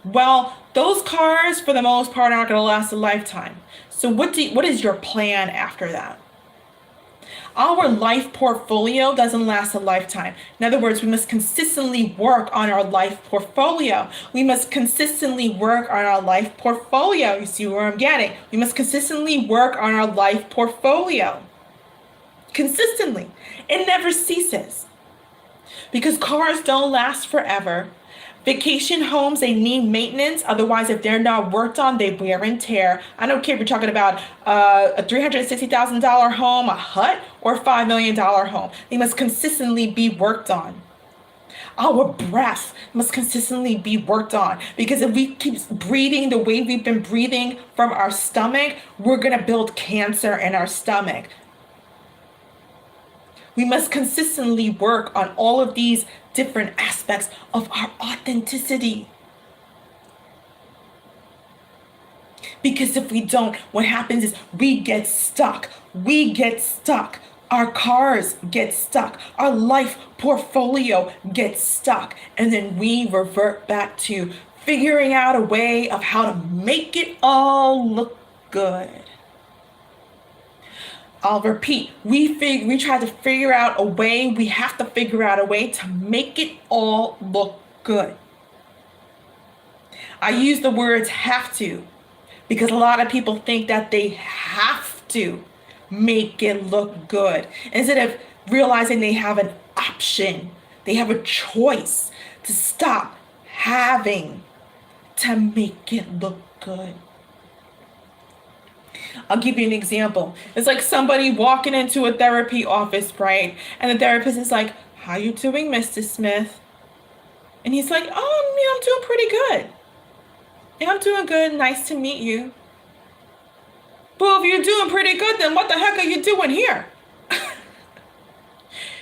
Well, those cars, for the most part, aren't going to last a lifetime. So what is your plan after that? Our life portfolio doesn't last a lifetime. In other words, we must consistently work on our life portfolio. We must consistently work on our life portfolio. You see where I'm getting? We must consistently work on our life portfolio. Consistently. It never ceases. Because cars don't last forever. Vacation homes, they need maintenance. Otherwise, if they're not worked on, they wear and tear. I don't care if you're talking about a $360,000 home, a hut, or a $5 million home. They must consistently be worked on. Our breath must consistently be worked on. Because if we keep breathing the way we've been breathing from our stomach, we're going to build cancer in our stomach. We must consistently work on all of these different aspects of our authenticity. Because if we don't, what happens is we get stuck. We get stuck. Our cars get stuck. Our life portfolio gets stuck. And then we revert back to figuring out a way of how to make it all look good. I'll repeat, we try to figure out a way, we have to figure out a way to make it all look good. I use the words have to because a lot of people think that they have to make it look good instead of realizing they have an option, they have a choice to stop having to make it look good. I'll give you an example. It's like somebody walking into a therapy office, right? And the therapist is like, how you doing, Mr. Smith? And he's like, oh, yeah, I'm doing pretty good. Yeah, I'm doing good. Nice to meet you. Well, if you're doing pretty good, then what the heck are you doing here?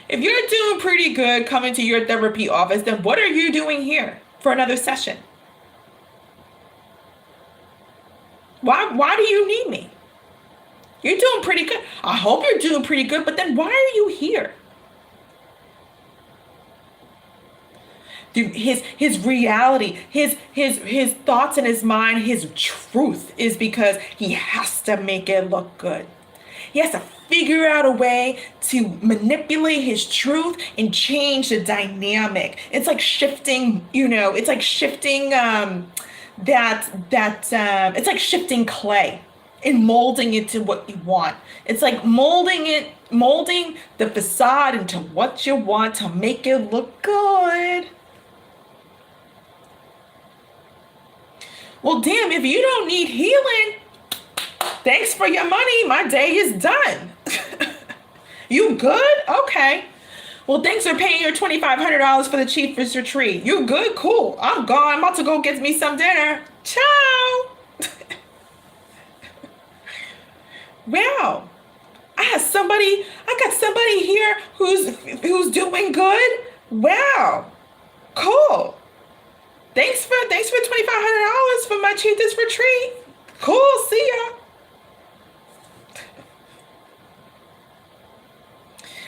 If you're doing pretty good coming to your therapy office, then what are you doing here for another session? Why do you need me? You're doing pretty good. I hope you're doing pretty good, but then why are you here? His reality, his thoughts in his mind, his truth is because he has to make it look good. He has to figure out a way to manipulate his truth and change the dynamic. It's like shifting, it's like shifting it's like shifting clay and molding it to what you want. It's like molding the facade into what you want to make it look good. Well, damn, if you don't need healing, thanks for your money. My day is done. You good? Okay. Well, thanks for paying your $2,500 for the Chieftess retreat. You good? Cool. I'm gone. I'm about to go get me some dinner. Ciao. Wow. I got somebody here who's doing good. Wow. Cool. Thanks for $2,500 for my Chieftess retreat. Cool. See ya.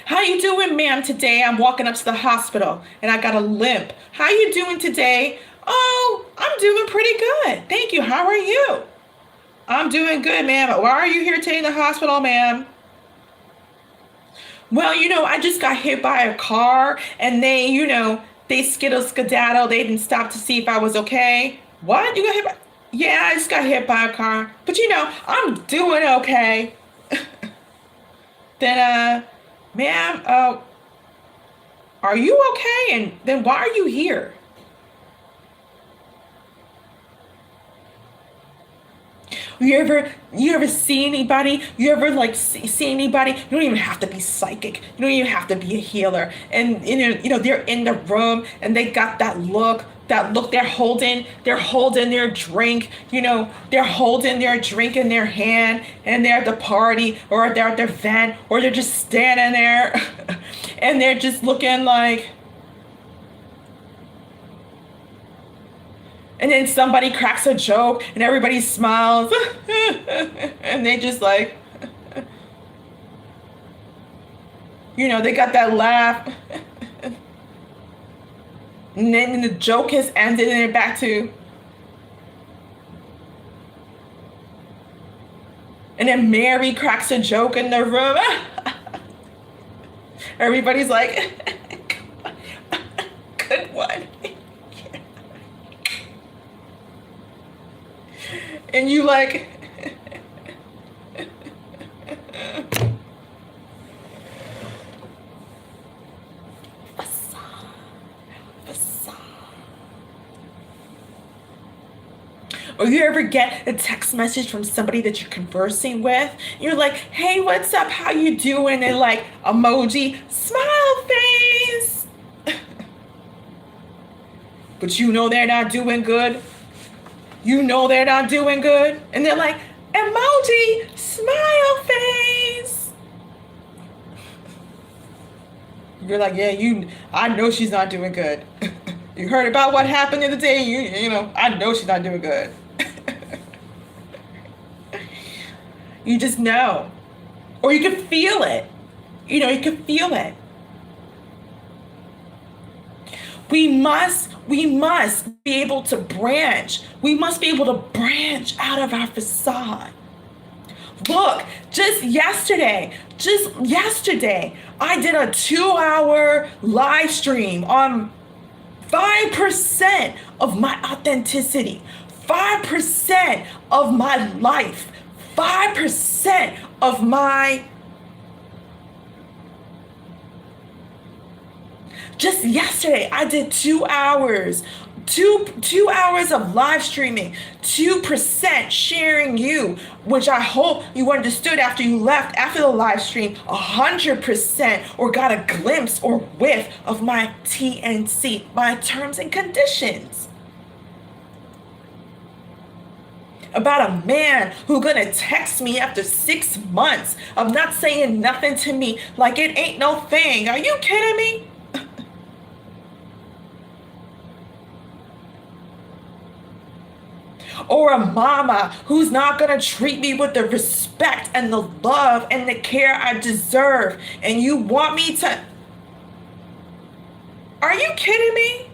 How you doing, ma'am, today? I'm walking up to the hospital and I got a limp. How you doing today? Oh, I'm doing pretty good. Thank you. How are you? I'm doing good, ma'am. Why are you here today in the hospital, ma'am? Well, I just got hit by a car and they skedaddle. They didn't stop to see if I was okay. What? You got hit by? Yeah, I just got hit by a car. But I'm doing okay. Then, ma'am, are you okay? And then why are you here? You ever see anybody? You ever see anybody? You don't even have to be psychic. You don't even have to be a healer. And they're in the room and they got that look. They're holding their drink. They're holding their drink in their hand and they're at the party or they're at their event or they're just standing there and they're just looking like. And then somebody cracks a joke and everybody smiles. And they just like, they got that laugh. And then the joke has ended and they're back to. And then Mary cracks a joke in the room. Everybody's like, good one. And you like, Façade. Or you ever get a text message from somebody that you're conversing with? You're like, hey, what's up? How you doing? And like, emoji, smile face. But they're not doing good. They're not doing good. And they're like, emoji, smile face. You're like, yeah, I know she's not doing good. You heard about what happened the other day? I know she's not doing good. You just know. Or you can feel it. You can feel it. We must be able to branch. We must be able to branch out of our facade. Look, just yesterday, I did a 2-hour live stream on 5% of my authenticity, 5% of my life, 5% of my. Just yesterday, I did 2 hours, two hours of live streaming, 2% sharing you, which I hope you understood after you left after the live stream, 100% or got a glimpse or whiff of my TNC, my terms and conditions. About a man who's gonna text me after 6 months of not saying nothing to me like it ain't no thing. Are you kidding me? Or a mama who's not going to treat me with the respect and the love and the care I deserve. And you want me to. Are you kidding me?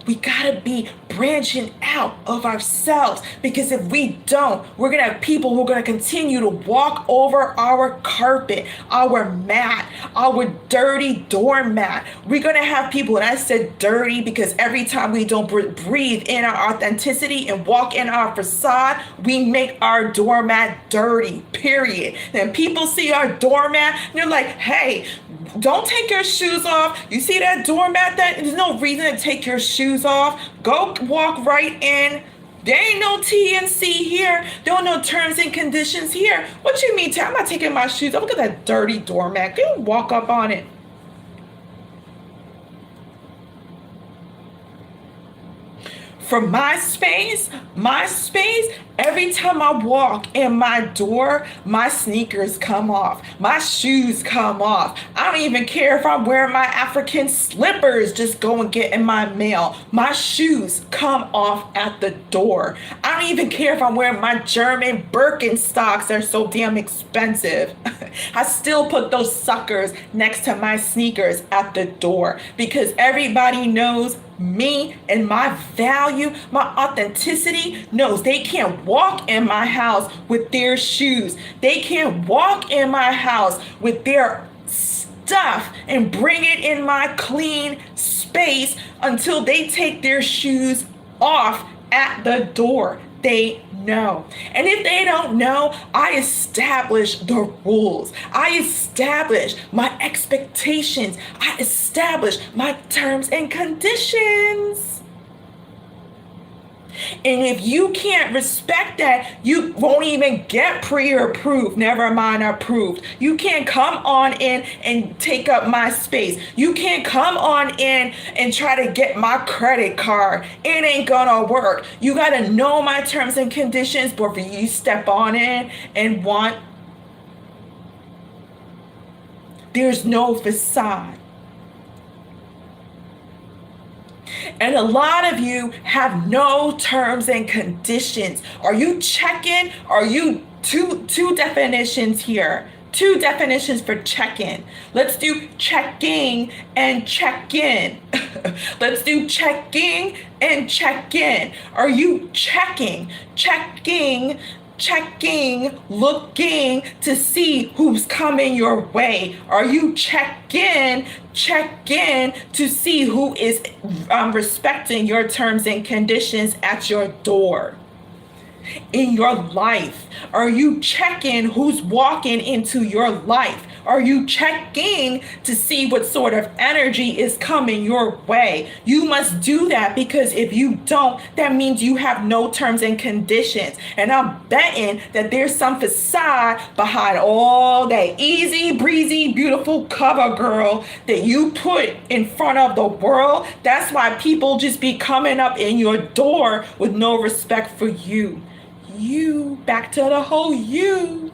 We gotta be branching out of ourselves, because if we don't, we're gonna have people who are gonna continue to walk over our carpet, our mat, our dirty doormat. We're gonna have people, and I said dirty because every time we don't breathe in our authenticity and walk in our facade, we make our doormat dirty, period. And people see our doormat and they're like, hey, don't take your shoes off. You see that doormat? There's no reason to take your shoes off. Go walk right in. There ain't no TNC here. There are no terms and conditions here. What you mean? I'm not taking my shoes off. Look at that dirty doormat. Can you walk up on it? For my space, every time I walk in my door, my sneakers come off. My shoes come off. I don't even care if I'm wearing my African slippers, just go and get in my mail. My shoes come off at the door. I don't even care if I'm wearing my German Birkenstocks. They're so damn expensive. I still put those suckers next to my sneakers at the door because everybody knows me and my value, my authenticity knows they can't walk in my house with their shoes. They can't walk in my house with their stuff and bring it in my clean space until they take their shoes off at the door. They know. And if they don't know, I establish the rules. I establish my expectations. I establish my terms and conditions. And if you can't respect that, you won't even get pre-approved, never mind approved. You can't come on in and take up my space. You can't come on in and try to get my credit card. It ain't gonna work. You gotta know my terms and conditions before you step on in and want. There's no facade. And a lot of you have no terms and conditions. Are you checking? Are you two definitions here? Two definitions for check-in. Let's do checking and check-in. Let's do checking and check-in. Are you checking, looking to see who's coming your way? Are you check-in to see who is respecting your terms and conditions at your door? In your life, are you checking who's walking into your life? Are you checking to see what sort of energy is coming your way? You must do that, because if you don't, that means you have no terms and conditions. And I'm betting that there's some facade behind all that easy breezy, beautiful cover girl that you put in front of the world. That's why people just be coming up in your door with no respect for you. You, back to the whole you.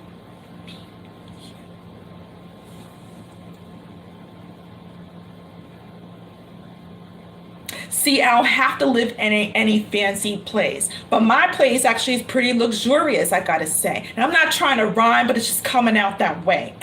See, I don't have to live in any fancy place, but my place actually is pretty luxurious, I gotta say. And I'm not trying to rhyme, but it's just coming out that way.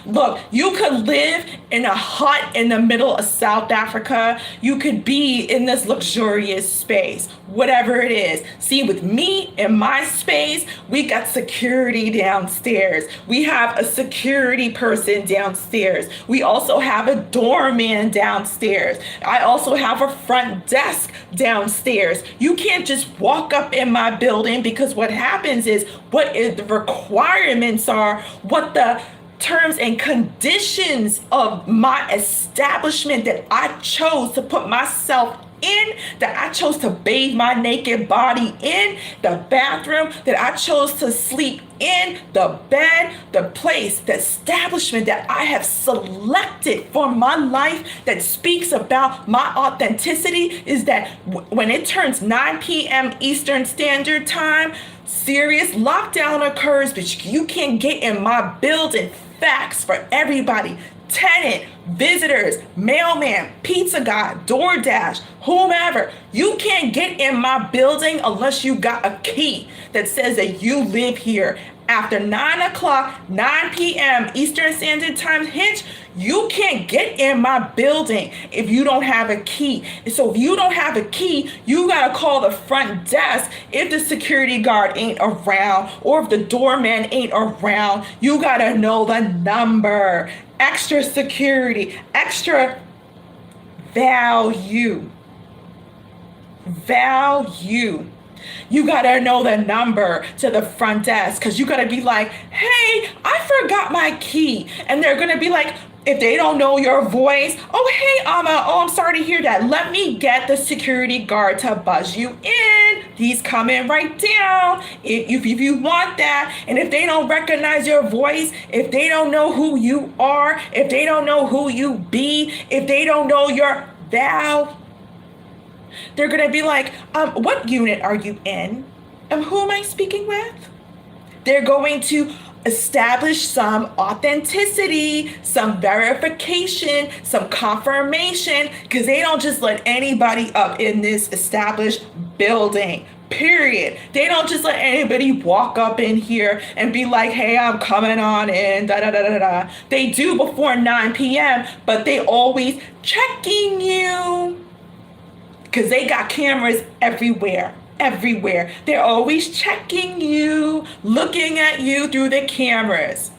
Look, you could live in a hut in the middle of South Africa. You could be in this luxurious space, whatever it is. See, with me in my space, we got security downstairs. We have a security person downstairs. We also have a doorman downstairs. I also have a front desk downstairs. You can't just walk up in my building, because what happens is the requirements are, what the terms and conditions of my establishment that I chose to put myself in, that I chose to bathe my naked body in, the bathroom that I chose to sleep in, the bed, the place, the establishment that I have selected for my life, that speaks about my authenticity, is that when it turns 9 p.m. Eastern Standard Time, serious lockdown occurs, but you can't get in my building. Facts for everybody. Tenant, visitors, mailman, pizza guy, DoorDash, whomever. You can't get in my building unless you got a key that says that you live here. After 9 o'clock, 9 p.m. Eastern Standard Time hits, you can't get in my building if you don't have a key. So if you don't have a key, you gotta call the front desk if the security guard ain't around, or if the doorman ain't around. You gotta know the number. Extra security, extra value. You gotta know the number to the front desk, because you gotta be like, hey, I forgot my key. And they're gonna be like, if they don't know your voice, oh, hey, Amma, oh, I'm sorry to hear that. Let me get the security guard to buzz you in. He's coming right down. If you want that, and if they don't recognize your voice, if they don't know who you are, if they don't know who you be, if they don't know your value, they're going to be like, what unit are you in? Who am I speaking with? They're going to establish some authenticity, some verification, some confirmation, because they don't just let anybody up in this established building. Period. They don't just let anybody walk up in here and be like, hey, I'm coming on in, da da da da da. They do before 9 p.m., but they always checking you because they got cameras everywhere. Everywhere. They're always checking you, looking at you through the cameras.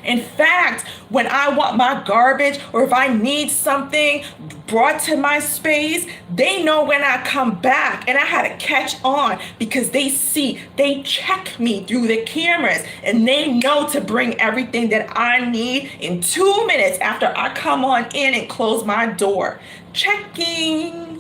In fact, when I want my garbage or if I need something brought to my space, they know when I come back, and I had to catch on because they check me through the cameras, and they know to bring everything that I need in 2 minutes after I come on in and close my door. Checking.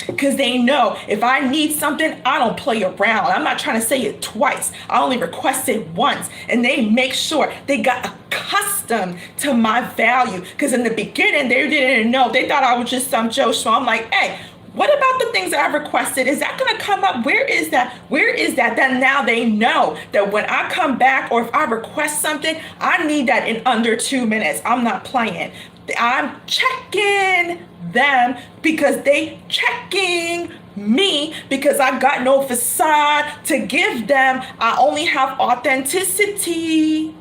Because they know if I need something, I don't play around. I'm not trying to say it twice. I only request it once. And they make sure they got accustomed to my value. Because in the beginning, they didn't know. They thought I was just some Joe Schmo. I'm like, hey, what about the things that I've requested? Is that going to come up? Where is that? Where is that? Then now they know that when I come back or if I request something, I need that in under 2 minutes. I'm not playing. I'm checking them because they checking me because I got no facade to give them. I only have authenticity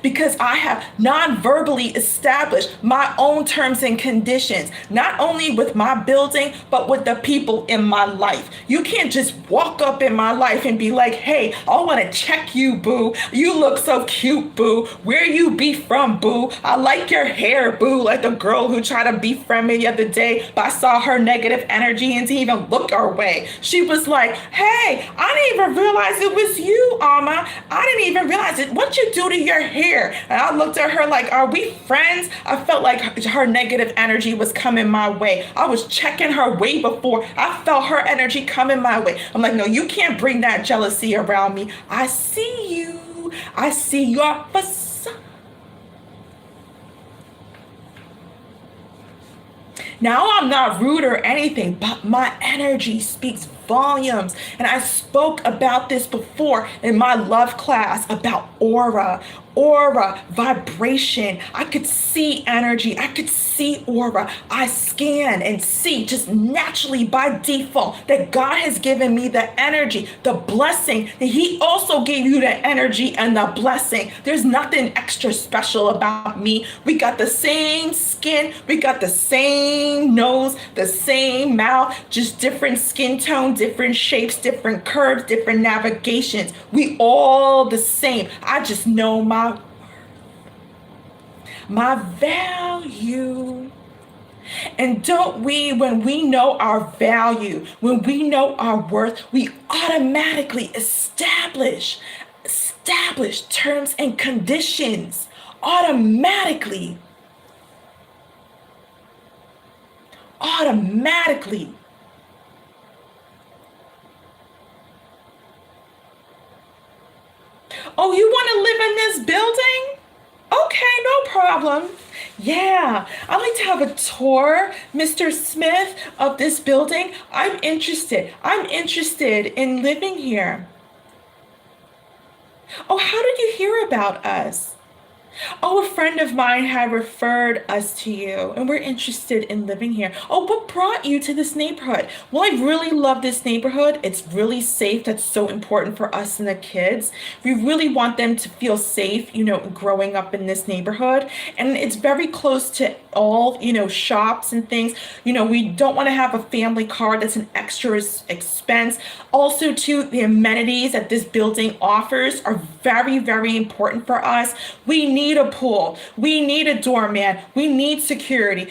because I have non-verbally established my own terms and conditions, not only with my building, but with the people in my life. You can't just walk up in my life and be like, hey, I want to check you, boo. You look so cute, boo. Where you be from, boo? I like your hair, boo. Like the girl who tried to befriend me the other day, but I saw her negative energy and didn't even look our way. She was like, hey, I didn't even realize it was you, Amma. I didn't even realize it. What you do to your hair? And I looked at her like, are we friends? I felt like her negative energy was coming my way. I was checking her way before I felt her energy coming my way. I'm like, no, you can't bring that jealousy around me. I see you. I see your facade. Now I'm not rude or anything, but my energy speaks volumes. And I spoke about this before in my love class about aura, vibration. I could see energy. I could see aura. I scan and see just naturally by default that God has given me the energy, the blessing, that He also gave you the energy and the blessing. There's nothing extra special about me. We got the same skin. We got the same nose, the same mouth, just different skin tone, different shapes, different curves, different navigations. We all the same. I just know my value. And don't we, when we know our value, when we know our worth, we automatically establish terms and conditions automatically. Oh, you want to live in this building? Okay, no problem. Yeah, I'd like to have a tour, Mr. Smith, of this building. I'm interested. I'm interested in living here. Oh, how did you hear about us? Oh, a friend of mine had referred us to you, and we're interested in living here. Oh, what brought you to this neighborhood? Well, I really love this neighborhood. It's really safe. That's so important for us and the kids. We really want them to feel safe, growing up in this neighborhood. And it's very close to all, shops and things. We don't want to have a family car. That's an extra expense. Also, too, the amenities that this building offers are very, very important for us. We need a pool. We need a doorman. We need security.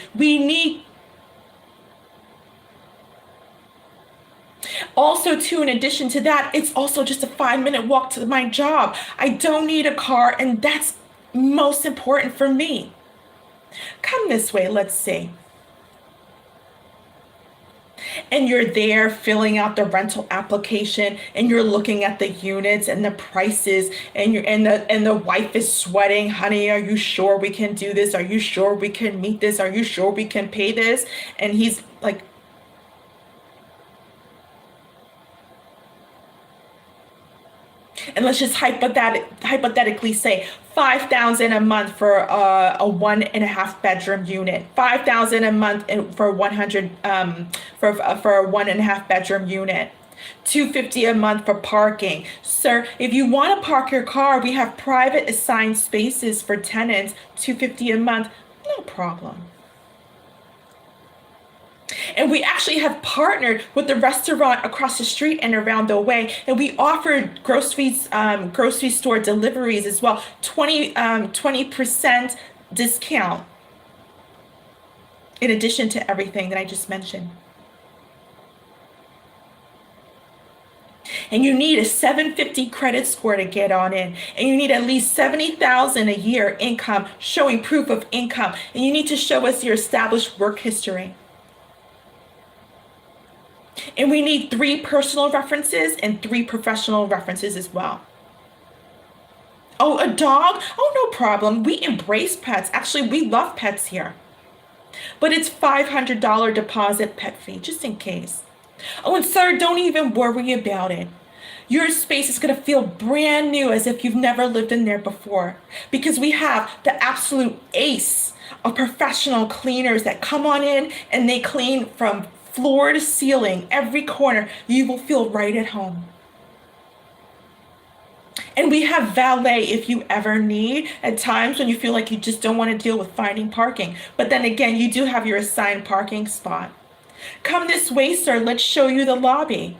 Also, too, in addition to that, it's also just a 5-minute walk to my job. I don't need a car, and that's most important for me. Come this way, let's see. and you're there filling out the rental application, and you're looking at the units and the prices, and the wife is sweating, honey, are you sure we can do this? Are you sure we can meet this? Are you sure we can pay this? And he's like, and let's just hypothetically say 5,000 a month for a 1.5 bedroom unit, 5,000 a month for 100 for a 1.5 bedroom unit, 250 a month for parking. Sir, if you want to park your car, we have private assigned spaces for tenants, 250 a month, no problem. And we actually have partnered with the restaurant across the street and around the way, and we offered grocery store deliveries as well, 20% discount in addition to everything that I just mentioned. And you need a 750 credit score to get on in, and you need at least 70,000 a year income, showing proof of income, and you need to show us your established work history. And we need 3 personal references and 3 professional references as well. Oh, a dog? Oh, no problem. We embrace pets. Actually, we love pets here. But it's $500 deposit pet fee, just in case. Oh, and sir, don't even worry about it. Your space is going to feel brand new, as if you've never lived in there before. Because we have the absolute ace of professional cleaners that come on in and they clean from floor to ceiling, every corner. You will feel right at home. And we have valet if you ever need, at times when you feel like you just don't want to deal with finding parking. But then again, you do have your assigned parking spot. Come this way, sir. Let's show you the lobby.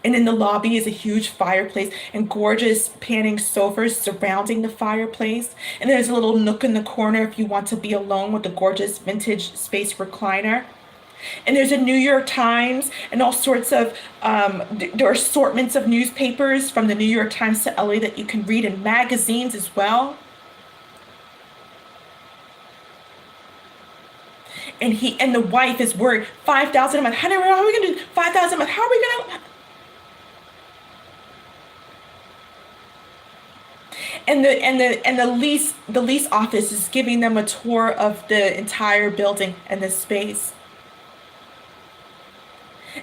And in the lobby is a huge fireplace and gorgeous panning sofas surrounding the fireplace. And there's a little nook in the corner if you want to be alone with the gorgeous vintage space recliner. And there's a New York Times and all sorts of, there are assortments of newspapers from the New York Times to LA that you can read, and magazines as well. And the wife is worried, 5,000 a month. How are we going to do 5,000 a month? How are we going to? And the lease office is giving them a tour of the entire building and the space.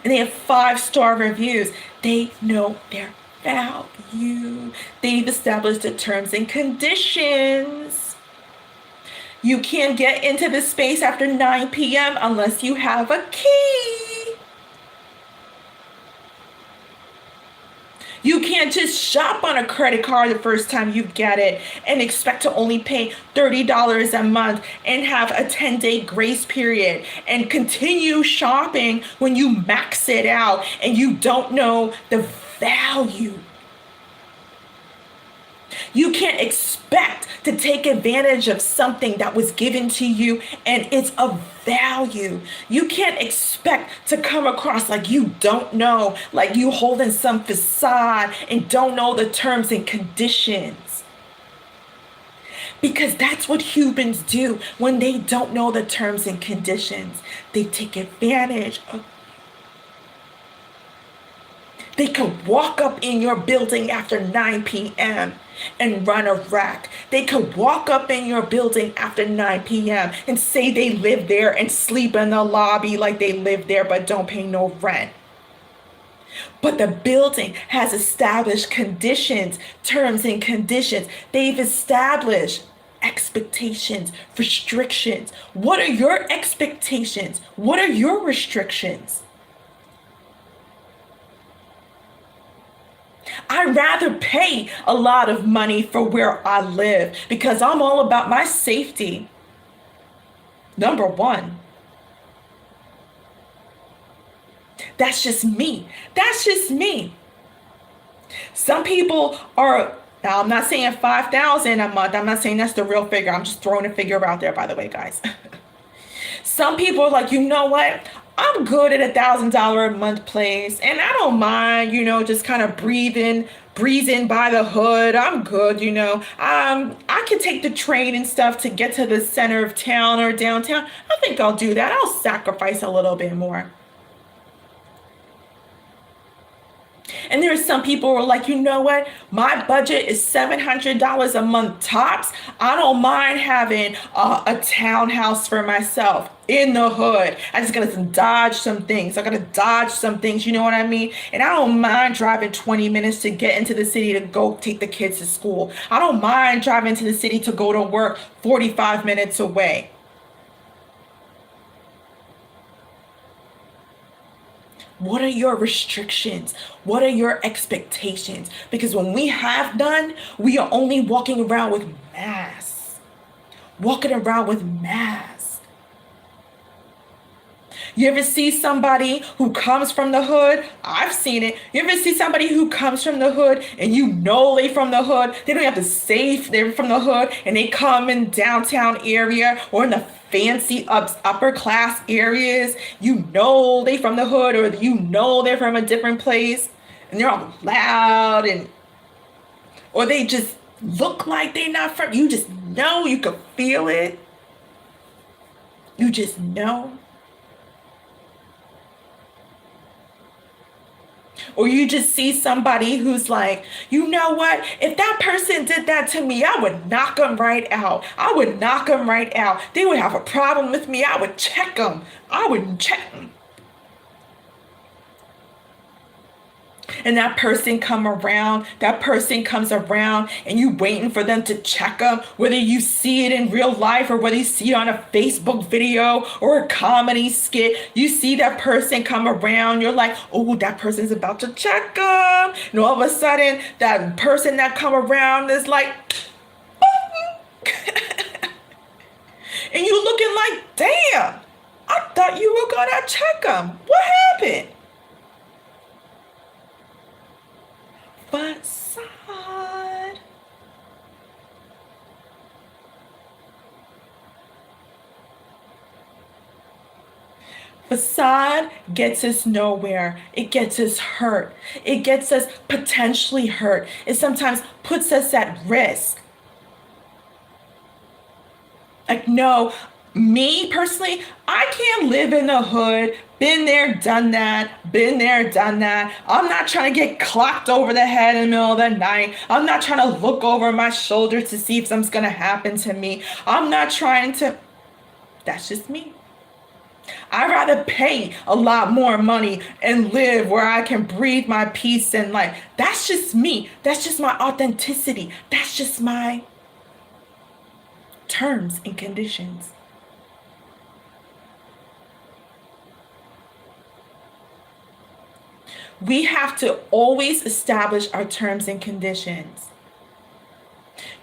And they have 5-star reviews. They know their value. They've established the terms and conditions. You can't get into the space after 9 p.m. unless you have a key. You can't just shop on a credit card the first time you get it and expect to only pay $30 a month and have a 10-day grace period and continue shopping when you max it out and you don't know the value. You can't expect to take advantage of something that was given to you and it's of value. You can't expect to come across like you don't know, like you holding some facade and don't know the terms and conditions. Because that's what humans do when they don't know the terms and conditions. They take advantage of. They could walk up in your building after 9 p.m. and run a rack. They could walk up in your building after 9 p.m. and say they live there and sleep in the lobby like they live there but don't pay no rent. But the building has established conditions, terms and conditions. They've established expectations, restrictions. What are your expectations? What are your restrictions? I'd rather pay a lot of money for where I live because I'm all about my safety. Number one. That's just me. That's just me. Some people are, now I'm not saying 5,000 a month. I'm not saying that's the real figure. I'm just throwing a figure out there, by the way, guys. Some people are like, you know what? I'm good at $1,000 a month place, and I don't mind, just kind of breezing by the hood. I'm good, I can take the train and stuff to get to the center of town or downtown. I think I'll do that. I'll sacrifice a little bit more. And there are some people who are like, you know what? My budget is $700 a month tops. I don't mind having a townhouse for myself in the hood. I just gotta dodge some things. I gotta dodge some things, you know what I mean? And I don't mind driving 20 minutes to get into the city to go take the kids to school. I don't mind driving to the city to go to work 45 minutes away. What are your restrictions? What are your expectations? Because when we have none, we are only walking around with masks. Walking around with masks. You ever see somebody who comes from the hood? I've seen it. You ever see somebody who comes from the hood and you know they from the hood? They don't have to say they're from the hood, and they come in downtown area or in the fancy upper class areas. You know they from the hood, or you know they're from a different place, and they're all loud, or they just look like they're not from. You just know, you can feel it. You just know. Or you just see somebody who's like, you know what? If that person did that to me, I would knock them right out. I would knock them right out. They would have a problem with me. I would check them. I would check them. And that person comes around, and you waiting for them to check them, whether you see it in real life or whether you see it on a Facebook video or a comedy skit. You see that person come around, you're like, oh, that person's about to check them. And all of a sudden, that person that come around is like, and you looking like, damn, I thought you were gonna check them. What happened? Façade. Façade gets us nowhere. It gets us hurt. It gets us potentially hurt. It sometimes puts us at risk. Like, no, me personally, I can't live in the hood. Been there, done that. Been there, done that. I'm not trying to get clocked over the head in the middle of the night. I'm not trying to look over my shoulder to see if something's going to happen to me. I'm not trying to. That's just me. I'd rather pay a lot more money and live where I can breathe my peace and life. That's just me. That's just my authenticity. That's just my terms and conditions. We have to always establish our terms and conditions.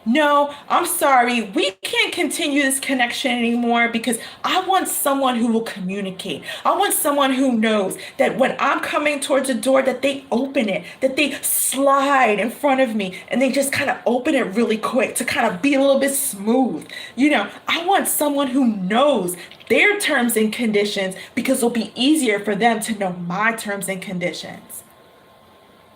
No, I'm sorry. We can't continue this connection anymore because I want someone who will communicate. I want someone who knows that when I'm coming towards a door, that they open it, that they slide in front of me and they just kind of open it really quick to kind of be a little bit smooth. I want someone who knows their terms and conditions because it'll be easier for them to know my terms and conditions.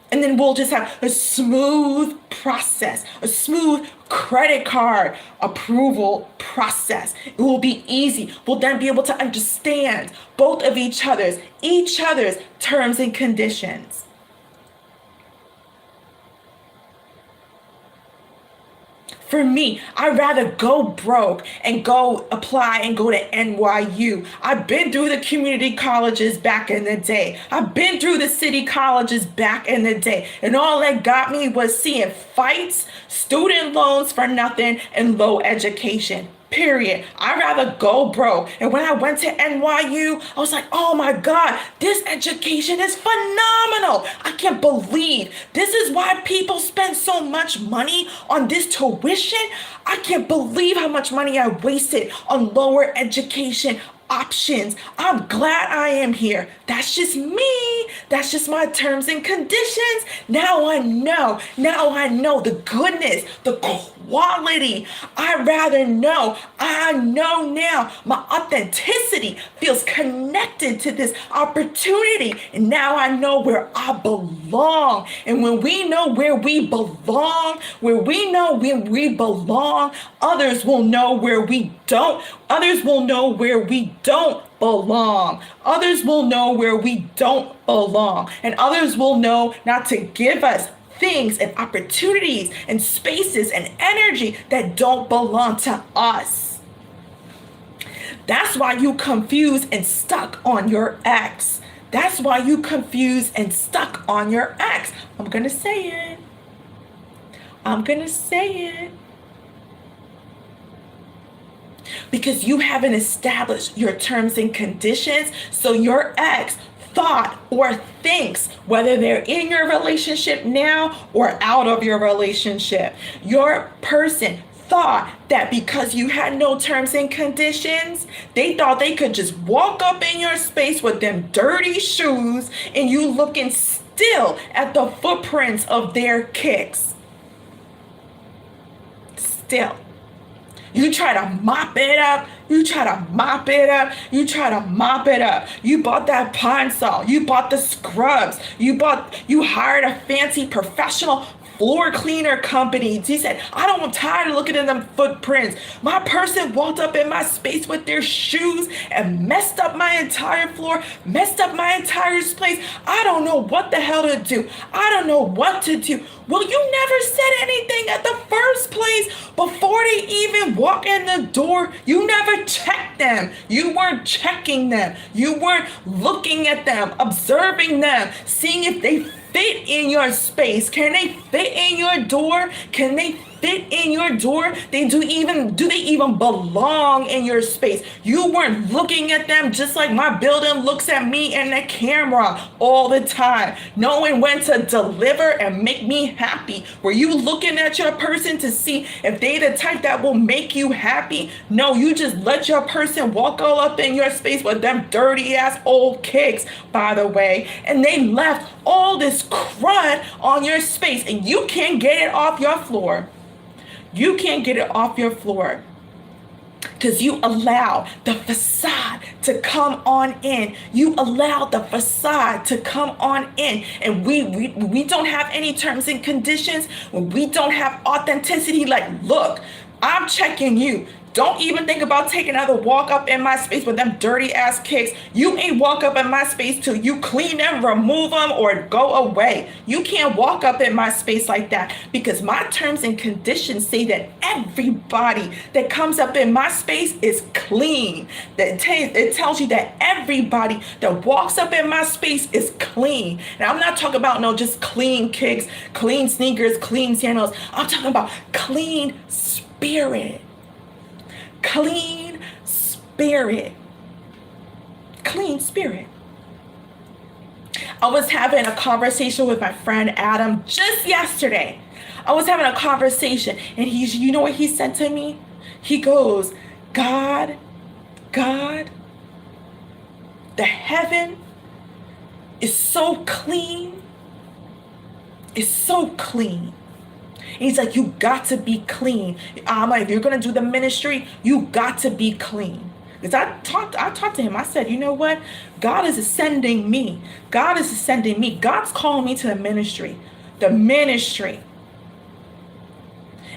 And then we'll just have a smooth process, a smooth credit card approval process. It will be easy. We'll then be able to understand both of each other's terms and conditions. For me, I'd rather go broke and go apply and go to NYU. I've been through the community colleges back in the day. I've been through the city colleges back in the day. And all that got me was seeing fights, student loans for nothing, and low education. Period. I'd rather go broke. And when I went to NYU, I was like, oh my God, this education is phenomenal. I can't believe this is why people spend so much money on this tuition. I can't believe how much money I wasted on lower education options. I'm glad I am here. That's just me. That's just my terms and conditions. Now I know. Now I know the goodness, the quality. I rather know. I know now. My authenticity feels connected to this opportunity. And now I know where I belong. And when we know where we belong, others will know where we don't. Others will know where we don't belong. Others will know where we don't belong. And others will know not to give us things and opportunities and spaces and energy that don't belong to us. That's why you confused and stuck on your ex. That's why you confused and stuck on your ex. I'm going to say it. Because you haven't established your terms and conditions, so your ex thought or thinks, whether they're in your relationship now or out of your relationship, your person thought that because you had no terms and conditions, they thought they could just walk up in your space with them dirty shoes and you looking still at the footprints of their kicks. Still. You try to mop it up. You bought that Pine Sol. You bought the scrubs. You hired a fancy professional floor cleaner company. He said, I'm tired of looking at them footprints. My person walked up in my space with their shoes and messed up my entire floor, messed up my entire space. I don't know what the hell to do. I don't know what to do. Well, you never said anything at the first place before they even walk in the door. You never checked them. You weren't checking them. You weren't looking at them, observing them, seeing if they fit in your space. Can they fit in your door? Can they fit in your door? Do they even belong in your space? You weren't looking at them just like my building looks at me in the camera all the time, knowing when to deliver and make me happy. Were you looking at your person to see if they the type that will make you happy? No, you just let your person walk all up in your space with them dirty ass old kicks, by the way, and they left all this crud on your space and you can't get it off your floor. You can't get it off your floor because you allow the facade to come on in. You allow the facade to come on in. And we don't have any terms and conditions. When we don't have authenticity, like, look, I'm checking you. Don't even think about taking another walk up in my space with them dirty ass kicks. You ain't walk up in my space till you clean them, remove them, or go away. You can't walk up in my space like that because my terms and conditions say that everybody that comes up in my space is clean. It tells you that everybody that walks up in my space is clean. And I'm not talking about just clean kicks, clean sneakers, clean sandals. I'm talking about clean spirit. Clean spirit. Clean spirit. I was having a conversation with my friend Adam just yesterday. I was having a conversation and you know what he said to me? He goes, God, the heaven is so clean. It's so clean. And he's like, you got to be clean. I'm like, if you're going to do the ministry, you got to be clean. Because I talked to him. I said, you know what? God is ascending me. God's calling me to the ministry. And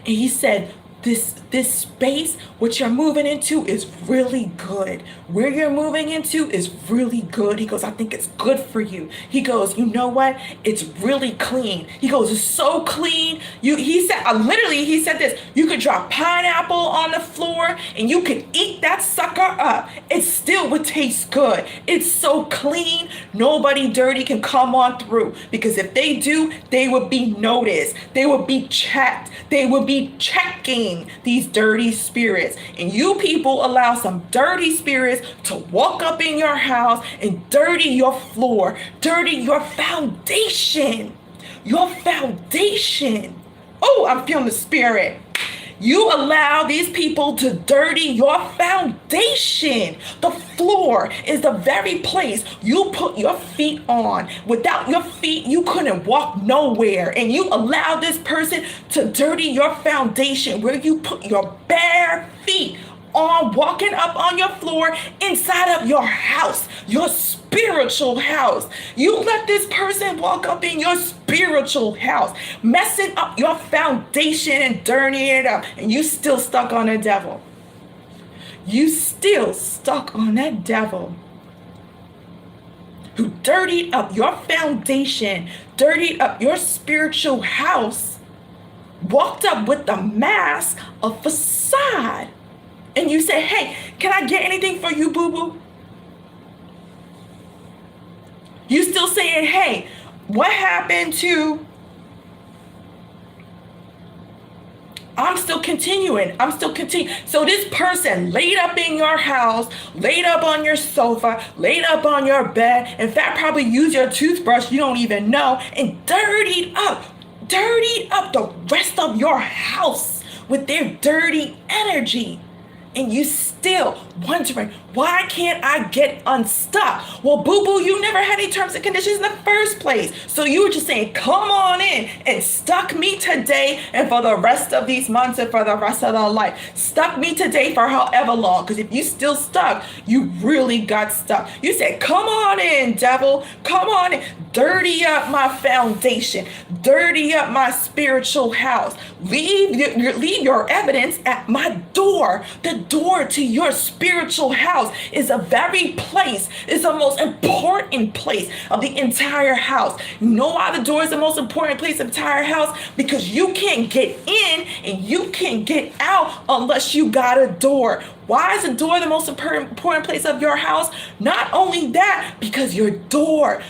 he said, this space, what you're moving into is really good. Where you're moving into is really good. He goes, I think it's good for you. He goes, you know what? It's really clean. He goes, it's so clean. He said this, you could drop pineapple on the floor and you could eat that sucker up. It still would taste good. It's so clean. Nobody dirty can come on through because if they do, they would be noticed. They would be checked. They would be checking these dirty spirits. And you people allow some dirty spirits to walk up in your house and dirty your floor, dirty your foundation. Oh, I'm feeling the spirit. You allow these people to dirty your foundation. The floor is the very place you put your feet on. Without your feet, you couldn't walk nowhere. And you allow this person to dirty your foundation where you put your bare feet on, walking up on your floor inside of your house, your spiritual house. You let this person walk up in your spiritual house, messing up your foundation and dirtying it up, and you still stuck on the devil. You still stuck on that devil who dirtied up your foundation, dirtied up your spiritual house, walked up with the mask of facade. And you say, hey, can I get anything for you, boo-boo? You still saying, hey, what happened to... I'm still continuing. So this person laid up in your house, laid up on your sofa, laid up on your bed, in fact, probably used your toothbrush, you don't even know, and dirtied up the rest of your house with their dirty energy. And you still wondering, why can't I get unstuck? Well, boo-boo, you never had any terms and conditions in the first place. So you were just saying, come on in and stuck me today and for the rest of these months and for the rest of their life. Stuck me today for however long. Because if you still stuck, you really got stuck. You said, come on in, devil. Come on in. Dirty up my foundation. Dirty up my spiritual house. Leave your evidence at my door. The door to your spiritual house is a very place. It's the most important place of the entire house. You know why the door is the most important place of the entire house? Because you can't get in and you can't get out unless you got a door. Why is the door the most important place of your house? Not only that, because your door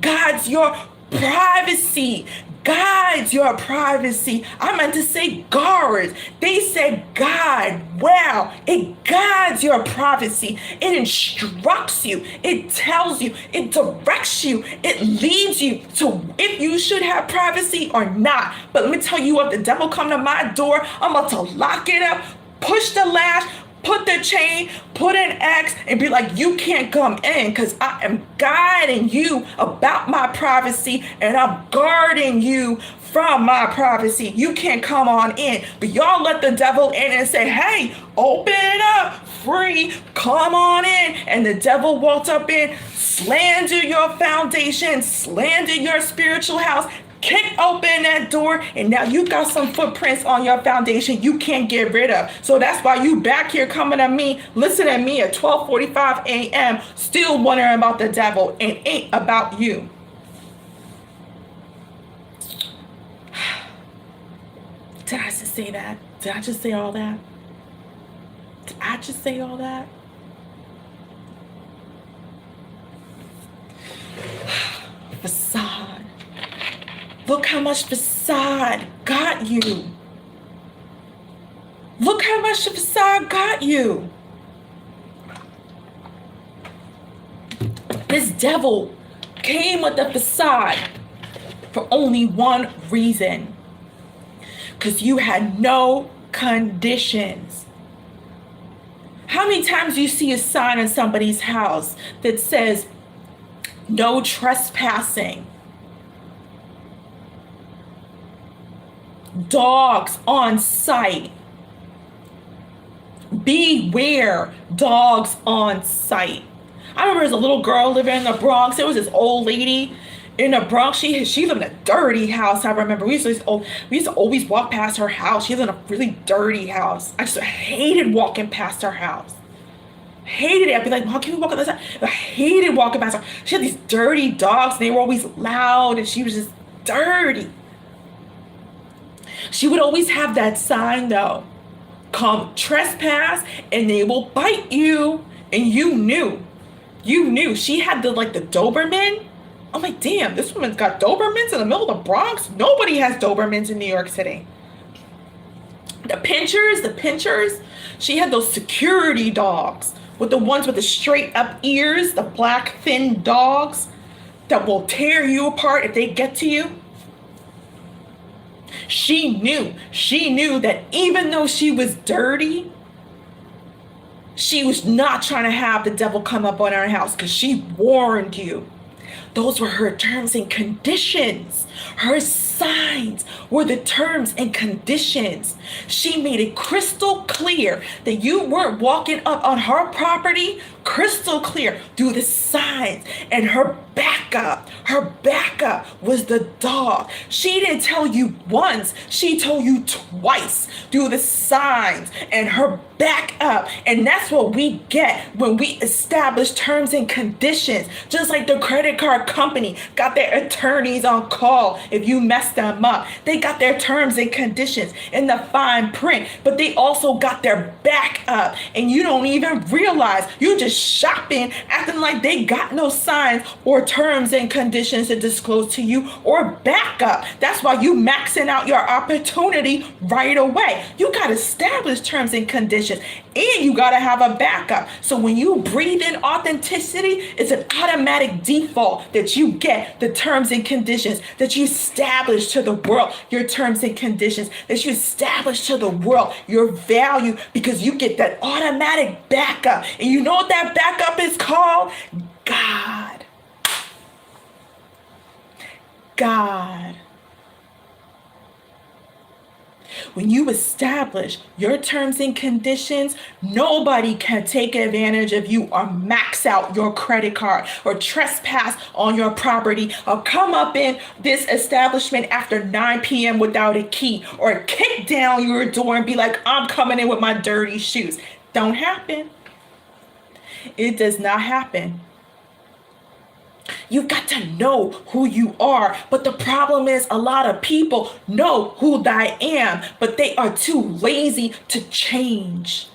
guides your privacy. Guides your privacy. I meant to say guards. They said guide. Wow. It guides your privacy. It instructs you. It tells you. It directs you. It leads you to if you should have privacy or not. But let me tell you what, the devil come to my door, I'm about to lock it up, push the latch, put the chain, put an X, and be like, you can't come in because I am guiding you about my privacy and I'm guarding you from my privacy. You can't come on in. But y'all let the devil in and say, hey, open it up, free, come on in. And the devil walks up in, slander your foundation, slander your spiritual house, kick open that door, and now you got some footprints on your foundation you can't get rid of. So that's why you back here coming at me, listening to me at 12:45 a.m., still wondering about the devil and ain't about you. Did I just say that? Did I just say all that? Did I just say all that? Façade. Look how much facade got you. Look how much the facade got you. This devil came with the facade for only one reason. Because you had no conditions. How many times do you see a sign in somebody's house that says, no trespassing? Dogs on site. Beware, dogs on site. I remember as a little girl living in the Bronx, there was this old lady in the Bronx. She lived in a dirty house. I remember we used to always walk past her house. She lived in a really dirty house. I just hated walking past her house. Hated it. I'd be like, Mom, can we walk on this side? I hated walking past her. She had these dirty dogs, and they were always loud, and she was just dirty. She would always have that sign though, come trespass and they will bite you. And you knew she had the Doberman. I'm like, damn, this woman's got Dobermans in the middle of the Bronx. Nobody has Dobermans in New York City. The pinchers, she had those security dogs with the ones with the straight up ears, the black thin dogs that will tear you apart if they get to you. She knew that even though she was dirty, she was not trying to have the devil come up on her house, because she warned you. Those were her terms and conditions. Her signs were the terms and conditions. She made it crystal clear that you weren't walking up on her property, crystal clear through the signs. And her backup was the dog. She didn't tell you once, she told you twice through the signs and her backup. And that's what we get when we establish terms and conditions. Just like the credit card company got their attorneys on call if you mess them up. They got their terms and conditions in the fine print, but they also got their backup. And you don't even realize, you just shopping, acting like they got no signs or terms and conditions to disclose to you or backup. That's why you maxing out your opportunity right away. You got to establish terms and conditions, and you got to have a backup. So when you breathe in authenticity, it's an automatic default that you get the terms and conditions, that you establish to the world your terms and conditions, that you establish to the world your value, because you get that automatic backup. And you know what that backup is called? God. God. When you establish your terms and conditions, nobody can take advantage of you or max out your credit card or trespass on your property or come up in this establishment after 9 p.m. without a key or kick down your door and be like, I'm coming in with my dirty shoes. Don't happen. It does not happen. You've got to know who you are. But the problem is, a lot of people know who I am, but they are too lazy to change.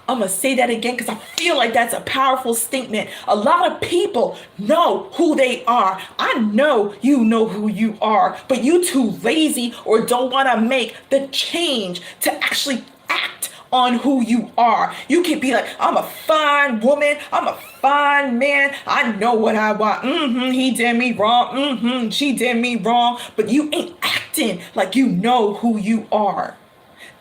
I'm going to say that again because I feel like that's a powerful statement. A lot of people know who they are. I know you know who you are, but you too lazy or don't want to make the change to actually act on who you are. You can be like, I'm a fine woman, I'm a fine man, I know what I want. He did me wrong. She did me wrong. But you ain't acting like you know who you are.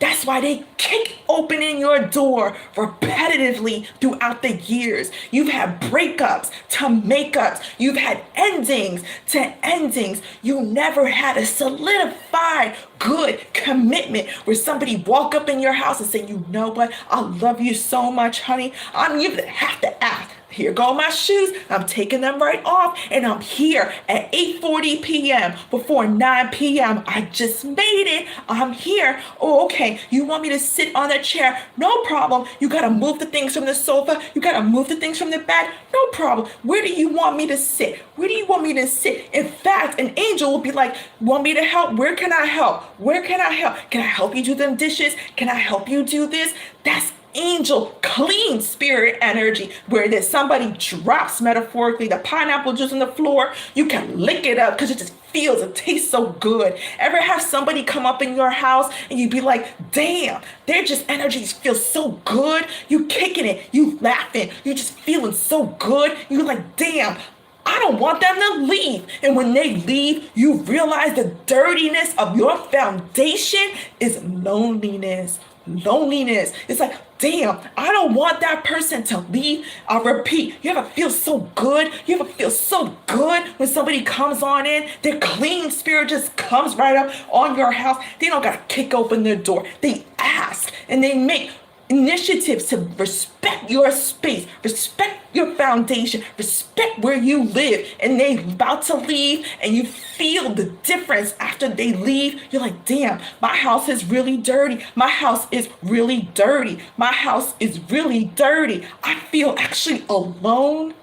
That's why they kick opening your door repetitively throughout the years. You've had breakups to makeups. You've had endings to endings. You never had a solidified good commitment where somebody walk up in your house and say, you know what? I love you so much, honey. I don't even have to ask. Here go my shoes. I'm taking them right off. And I'm here at 8:40 p.m. before 9 p.m. I just made it. I'm here. Oh, okay. You want me to sit on a chair? No problem. You got to move the things from the sofa. You got to move the things from the bed. No problem. Where do you want me to sit? Where do you want me to sit? In fact, an angel will be like, want me to help? Where can I help? Where can I help? Can I help you do them dishes? Can I help you do this? That's angel clean spirit energy, where there's somebody drops metaphorically the pineapple juice on the floor, you can lick it up because it just feels, it tastes so good. Ever have somebody come up in your house and you be like, damn, their just energies feel so good. You kicking it, you laughing, you just feeling so good. You're like, damn, I don't want them to leave. And when they leave, you realize the dirtiness of your foundation is loneliness. It's like, damn, I don't want that person to leave. I'll repeat, you ever feel so good? You ever feel so good when somebody comes on in? Their clean spirit just comes right up on your house. They don't got to kick open their door. They ask and they make initiatives to respect your space, respect your foundation, respect where you live. And they about to leave and you feel the difference after they leave. You're like, damn, my house is really dirty. My house is really dirty. My house is really dirty. I feel actually alone.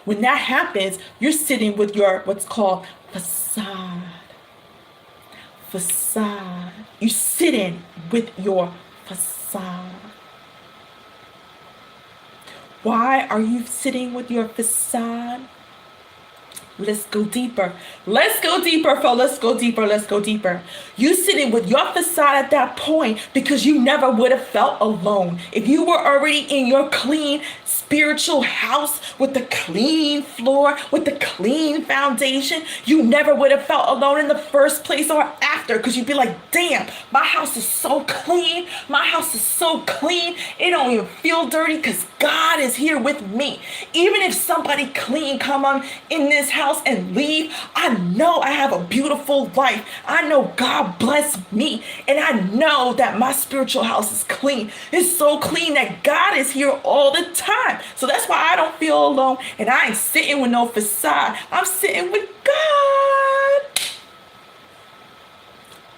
When that happens, you're sitting with your what's called facade. Facade. You're sitting with your facade. Why are you sitting with your facade? Let's go deeper. Let's go deeper, fellas. Let's go deeper. Let's go deeper. You sitting with your facade at that point because you never would have felt alone. If you were already in your clean spiritual house with the clean floor, with the clean foundation, you never would have felt alone in the first place or after, because you'd be like, damn, my house is so clean. My house is so clean. It don't even feel dirty because God is here with me. Even if somebody clean come on in this house and leave, I know I have a beautiful life. I know God bless me. And I know that my spiritual house is clean. It's so clean that God is here all the time. So that's why I don't feel alone. And I ain't sitting with no facade. I'm sitting with God.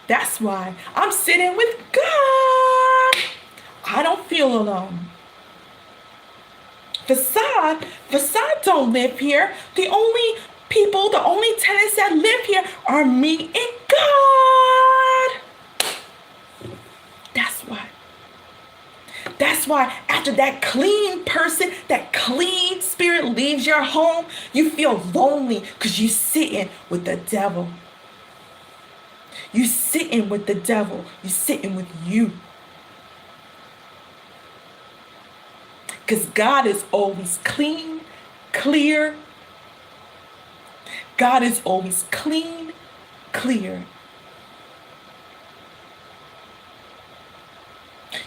That's why I'm sitting with God. I don't feel alone. Façade don't live here. The only tenants that live here are me and God. That's why after that clean person, that clean spirit leaves your home, you feel lonely because you're sitting with the devil. You're sitting with the devil. You're sitting with you. Because God is always clean, clear. God is always clean, clear.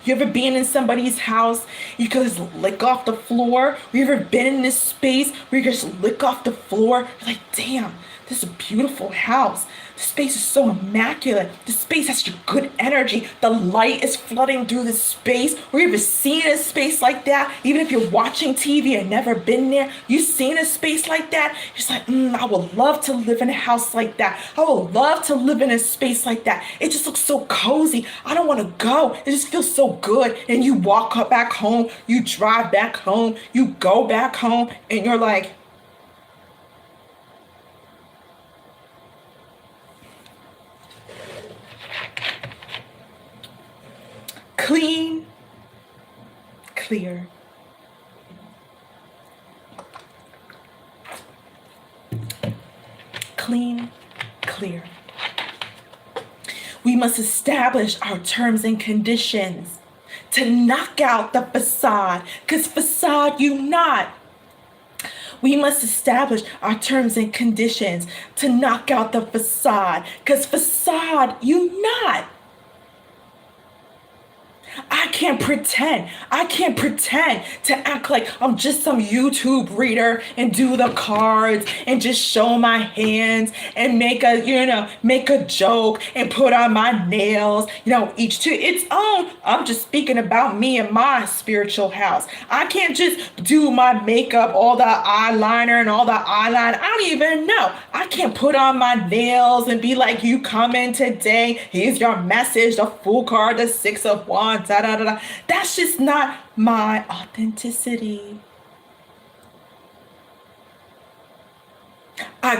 You ever been in somebody's house, you could just lick off the floor? You ever been in this space where you can just lick off the floor? You're like, damn, this is a beautiful house. The space is so immaculate. The space has such good energy. The light is flooding through the space. Or you ever seen a space like that? Even if you're watching TV and never been there, you've seen a space like that? You're just like, I would love to live in a house like that. I would love to live in a space like that. It just looks so cozy. I don't want to go. It just feels so good. And you walk back home, you drive back home, you go back home, and you're like, clean, clear. Clean, clear. We must establish our terms and conditions to knock out the facade, because facade you not. We must establish our terms and conditions to knock out the facade, because facade you not. I can't pretend to act like I'm just some YouTube reader and do the cards and just show my hands and make a joke and put on my nails, each to its own. I'm just speaking about me and my spiritual house. I can't just do my makeup, all the eyeliner and all the eyeliner. I don't even know. I can't put on my nails and be like, you come in today, here's your message, the Fool card, the Six of Wands, da da da da. That's just not my authenticity. I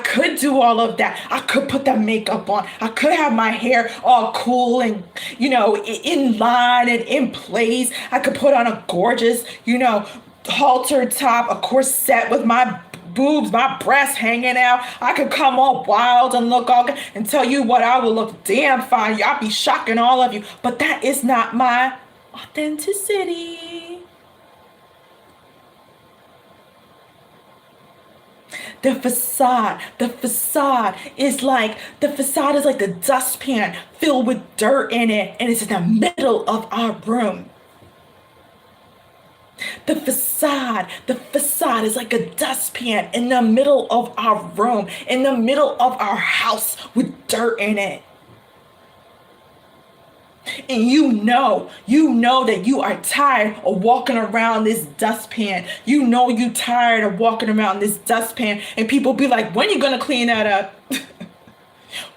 could do all of that. I could put the makeup on. I could have my hair all cool and, in line and in place. I could put on a gorgeous, halter top, a corset with my boobs, my breasts hanging out. I could come all wild and look all good and tell you what, I will look damn fine. I'll be shocking all of you. But that is not my authenticity. The facade is like the dustpan filled with dirt in it, and it's in the middle of our room. The facade is like a dustpan in the middle of our room, in the middle of our house with dirt in it. And you know that you are tired of walking around this dustpan. You know you tired of walking around this dustpan, and people be like, when are you gonna clean that up?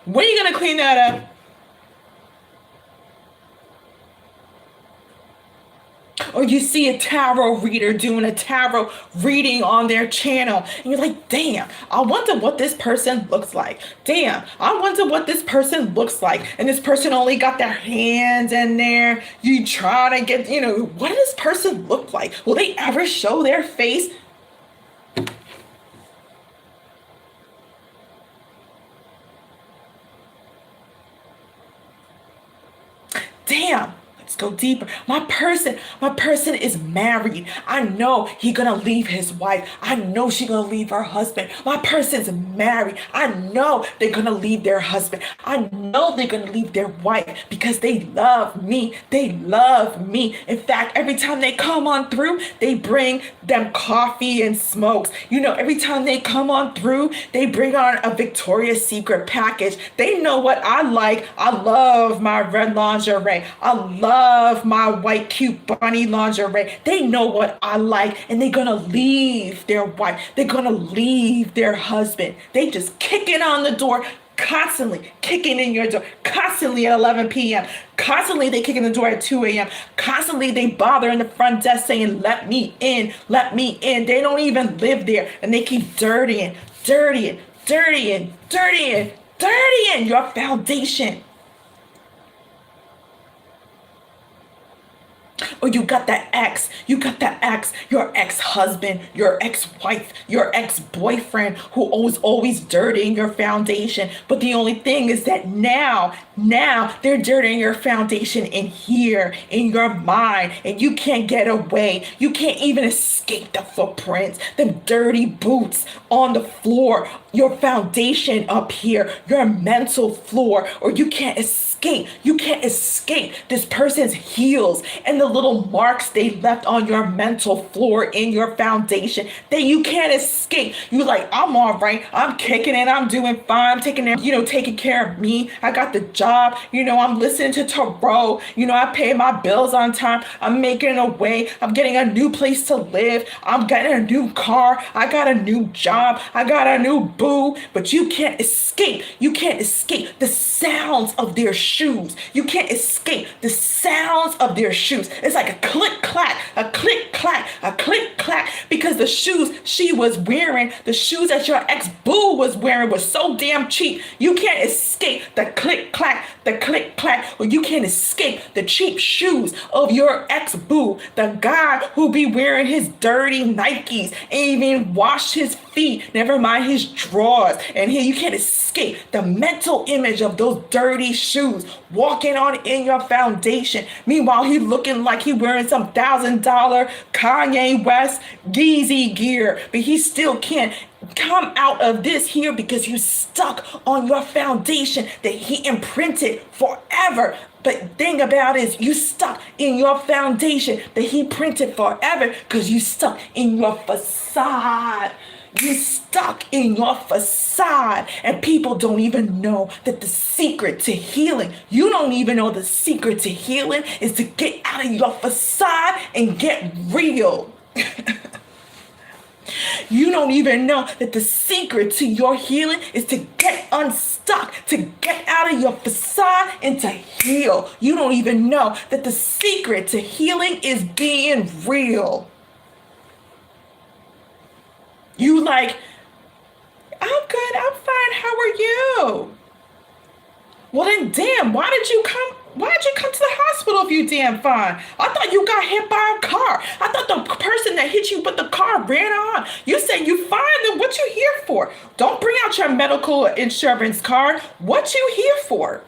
When are you gonna clean that up? Or you see a tarot reader doing a tarot reading on their channel, and you're like, damn, I wonder what this person looks like. Damn, I wonder what this person looks like. And this person only got their hands in there. You try to get, what does this person look like? Will they ever show their face? Damn. Let's go deeper. My person is married. I know he gonna leave his wife. I know she gonna leave her husband. My person's married. I know they're gonna leave their husband. I know they're gonna leave their wife because they love me. They love me. In fact, every time they come on through, they bring them coffee and smokes. You know, every time they come on through, they bring on a Victoria's Secret package. They know what I like. I love my red lingerie. I love my white cute bunny lingerie. They know what I like, and they're gonna leave their wife. They're gonna leave their husband. They just kicking on the door, constantly kicking in your door, constantly at 11 p.m. Constantly they kicking the door at 2 a.m. Constantly they bothering the front desk saying, let me in, let me in. They don't even live there, and they keep dirtying your foundation. Or you got that ex, your ex-husband, your ex-wife, your ex-boyfriend who was always dirtying your foundation. But the only thing is that now they're dirtying your foundation in here, in your mind, and you can't get away. You can't even escape the footprints, the dirty boots on the floor, your foundation up here, your mental floor, or you can't escape. You can't escape this person's heels and the little marks they left on your mental floor in your foundation that you can't escape. You like, I'm all right. I'm kicking it. I'm doing fine. I'm taking care of me. I got the job. I'm listening to tarot. I pay my bills on time. I'm making a way. I'm getting a new place to live. I'm getting a new car. I got a new job. I got a new boo. But you can't escape. You can't escape the sounds of their shoes. You can't escape the sounds of their shoes. It's like a click clack, a click clack, a click clack, because the shoes she was wearing, the shoes that your ex-boo was wearing was so damn cheap. You can't escape the click clack, or you can't escape the cheap shoes of your ex-boo, the guy who be wearing his dirty Nikes and even washed his feet, never mind his drawers. And here you can't escape the mental image of those dirty shoes walking on in your foundation. Meanwhile, he looking like he wearing some $1,000 Kanye West Yeezy gear, but he still can't come out of this here because you stuck on your foundation that he imprinted forever. But thing about it is you stuck in your foundation that he printed forever because you stuck in your facade. You stuck in your facade, and people don't even know that the secret to healing, you don't even know the secret to healing is to get out of your facade and get real. You don't even know that the secret to your healing is to get unstuck, to get out of your facade and to heal. You don't even know that the secret to healing is being real. You like, I'm good, I'm fine, how are you? Well then, damn, why did you come to the hospital if you damn fine? I thought you got hit by a car. I thought the person that hit you with the car ran on. You said you fine, then what you here for? Don't bring out your medical insurance card. What you here for?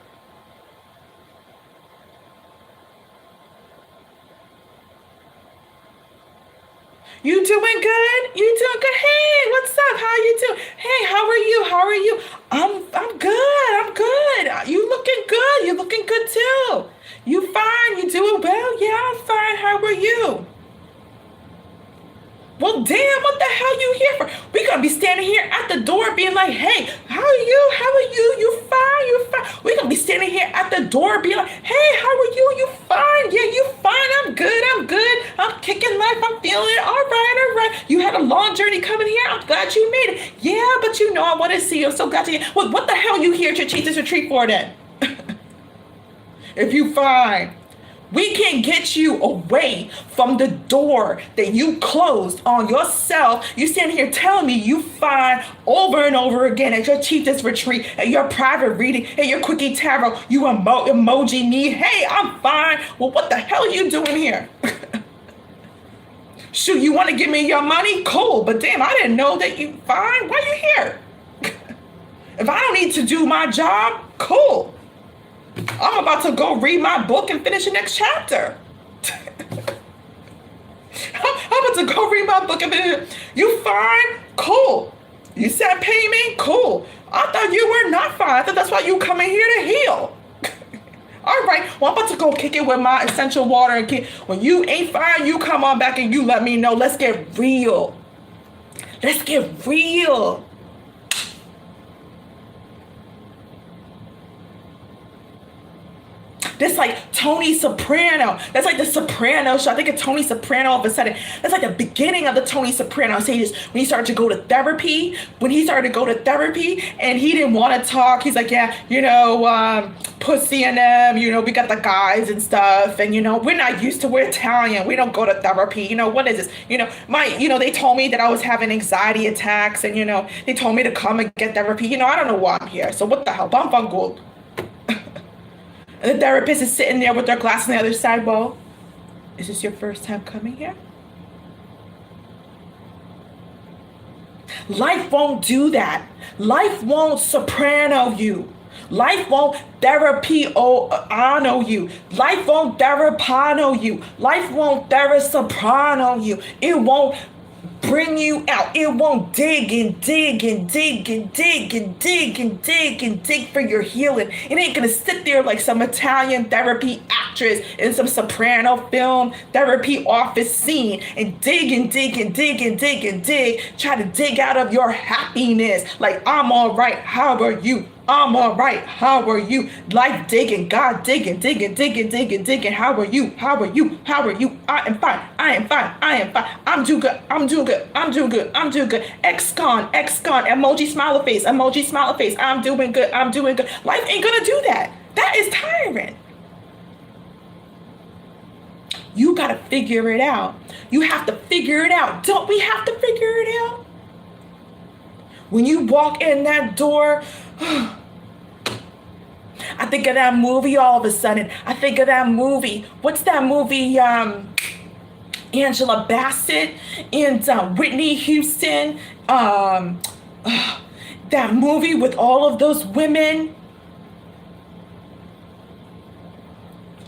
You doing good? You doing good? Hey, what's up? How you doing? Hey, how are you? How are you? I'm good. I'm good. You looking good. You looking good too. You fine? You doing well? Yeah, I'm fine. How are you? Well, damn, what the hell you here for? We gonna be standing here at the door being like, hey, how are you? How are you? You fine? You fine? We gonna be standing here at the door being like, hey, how are you? You fine? Yeah, you fine? I'm good. I'm good. I'm kicking life. I'm feeling it. All right, all right. You had a long journey coming here. I'm glad you made it. Yeah, but I want to see you. I'm so glad you. What the hell you here to Chieftess retreat for then? If you fine. We can't get you away from the door that you closed on yourself. You stand here telling me you fine over and over again at your Chieftess retreat, at your private reading, at your quickie tarot. You emoji me. Hey, I'm fine. Well, what the hell are you doing here? Shoot, you want to give me your money? Cool. But damn, I didn't know that you fine. Why you here? If I don't need to do my job, cool. I'm about to go read my book and finish the next chapter. I'm about to go read my book and finish it. You fine? Cool. You said pay me? Cool. I thought you were not fine. I thought that's why you coming here to heal. All right, well, I'm about to go kick it with my essential water. And when you ain't fine, you come on back and you let me know. Let's get real. Let's get real. That's like Tony Soprano. That's like the Soprano show. I think of Tony Soprano all of a sudden. That's like the beginning of the Tony Soprano stages when he started to go to therapy. When he started to go to therapy and he didn't want to talk. He's like, yeah, pussy and them, we got the guys and stuff. And, we're not used to, we're Italian. We don't go to therapy. What is this? They told me that I was having anxiety attacks and, they told me to come and get therapy. I don't know why I'm here. So what the hell? Bamfangold. And the therapist is sitting there with their glass on the other side. Well, is this your first time coming here? Life won't do that. Life won't soprano you. Life won't therapy-ano you. Life won't therapano you. Life won't therasoprano you. It won't bring you out. It won't dig and dig and dig and dig and dig and dig and dig for your healing. It ain't gonna sit there like some Italian therapy actress in some soprano film therapy office scene and dig and dig and dig and dig and dig, try to dig out of your happiness. Like, I'm all right, how are you? I'm all right. How are you? Life digging, God digging, digging, digging, digging, digging. How are you? How are you? How are you? I am fine. I am fine. I am fine. I'm doing good. I'm doing good. I'm doing good. I'm doing good. Ex-con, emoji smiley face, emoji smiley face. I'm doing good. I'm doing good. Life ain't gonna do that. That is tiring. You gotta figure it out. You have to figure it out. Don't we have to figure it out? When you walk in that door, I think of that movie all of a sudden. I think of that movie. What's that movie? Angela Bassett and Whitney Houston. That movie with all of those women.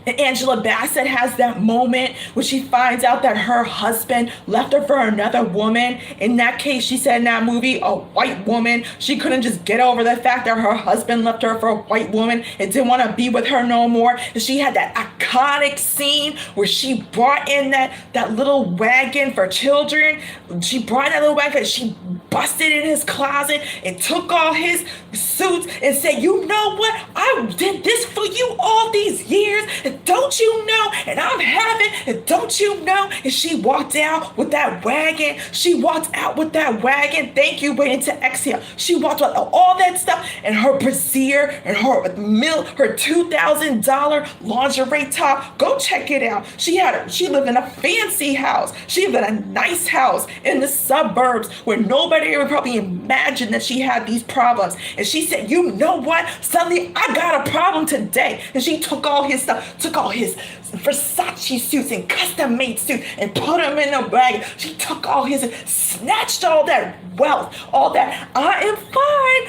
And Angela Bassett has that moment where she finds out that her husband left her for another woman. In that case, she said in that movie, a white woman. She couldn't just get over the fact that her husband left her for a white woman and didn't want to be with her no more. And she had that iconic scene where she brought in that little wagon for children. She brought that little wagon. She busted in his closet and took all his suits and said, you know what? I did this for you all these years. And don't you know? And I'm having, and don't you know? And she walked out with that wagon. She walked out with that wagon. Thank you, waiting to exhale. She walked out all that stuff and her brassiere and her $2,000 lingerie top. Go check it out. She lived in a fancy house. She lived in a nice house in the suburbs where nobody would probably imagine that she had these problems. And she said, you know what? Suddenly I got a problem today. And she took all his stuff, took all his Versace suits and custom made suits and put them in a bag. She took all his, snatched all that wealth, all that. I am fine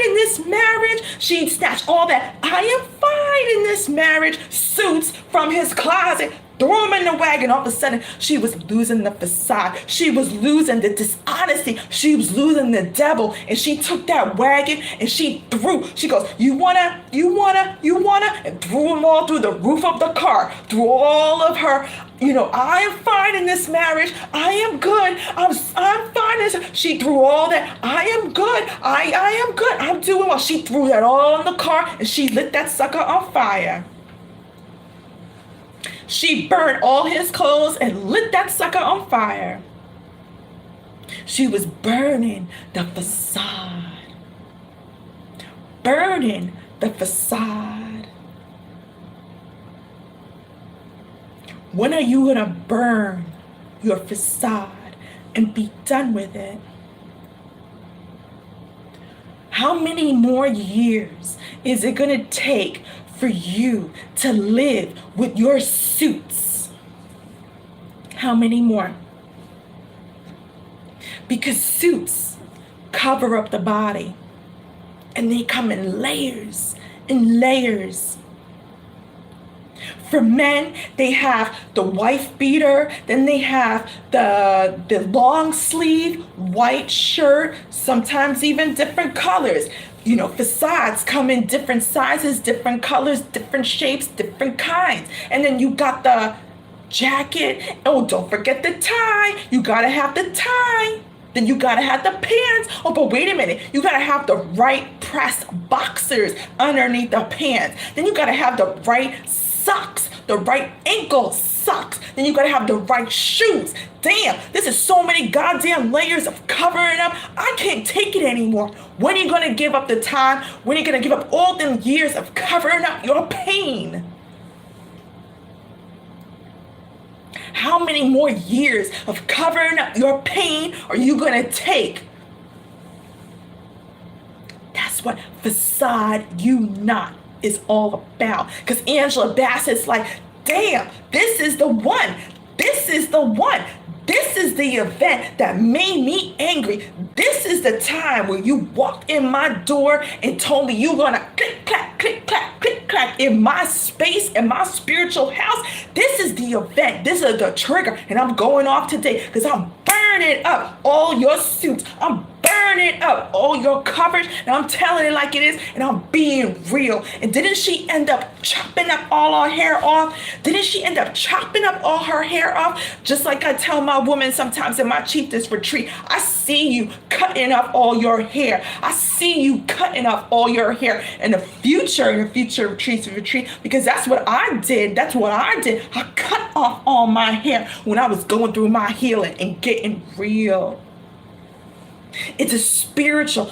in this marriage. She snatched all that. I am fine in this marriage suits from his closet. Threw him in the wagon. All of a sudden, she was losing the facade. She was losing the dishonesty. She was losing the devil. And she took that wagon and she goes, you wanna, and threw them all through the roof of the car, through all of her, I am fine in this marriage. I am good. I'm fine. She threw all that. I am good. I am good. I'm doing well. She threw that all in the car and she lit that sucker on fire. She burned all his clothes and lit that sucker on fire. She was burning the facade. Burning the facade. When are you going to burn your facade and be done with it? How many more years is it going to take for you to live with your suits? How many more? Because suits cover up the body and they come in layers in layers. For men, they have the wife beater, then they have the long sleeve white shirt, sometimes even different colors. You know, facades come in different sizes, different colors, different shapes, different kinds. And then you got the jacket. Oh, don't forget the tie. You gotta have the tie. Then you gotta have the pants. Oh, but wait a minute. You gotta have the right pressed boxers underneath the pants. Then you gotta have the right socks, the right ankle socks. Then you gotta have the right shoes. Damn, this is so many goddamn layers of covering up. I can't take it anymore. When are you gonna give up the time? When are you gonna give up all them years of covering up your pain? How many more years of covering up your pain are you gonna take? That's what Façade You Not is all about. Because Angela Bassett's like, damn, this is the one. This is the one. This is the event that made me angry. This is the time where you walked in my door and told me you gonna click, clack, click, clack, click, clack in my space, in my spiritual house. This is the event. This is the trigger. And I'm going off today because I'm burning up all your suits. I'm burning up all your coverage, and I'm telling it like it is, and I'm being real. And didn't she end up chopping up all her hair off? Didn't she end up chopping up all her hair off? Just like I tell my woman sometimes in my Chieftess retreat, I see you cutting up all your hair. I see you cutting up all your hair in the future retreat, because that's what I did. That's what I did. I cut off all my hair when I was going through my healing and getting real. It's a spiritual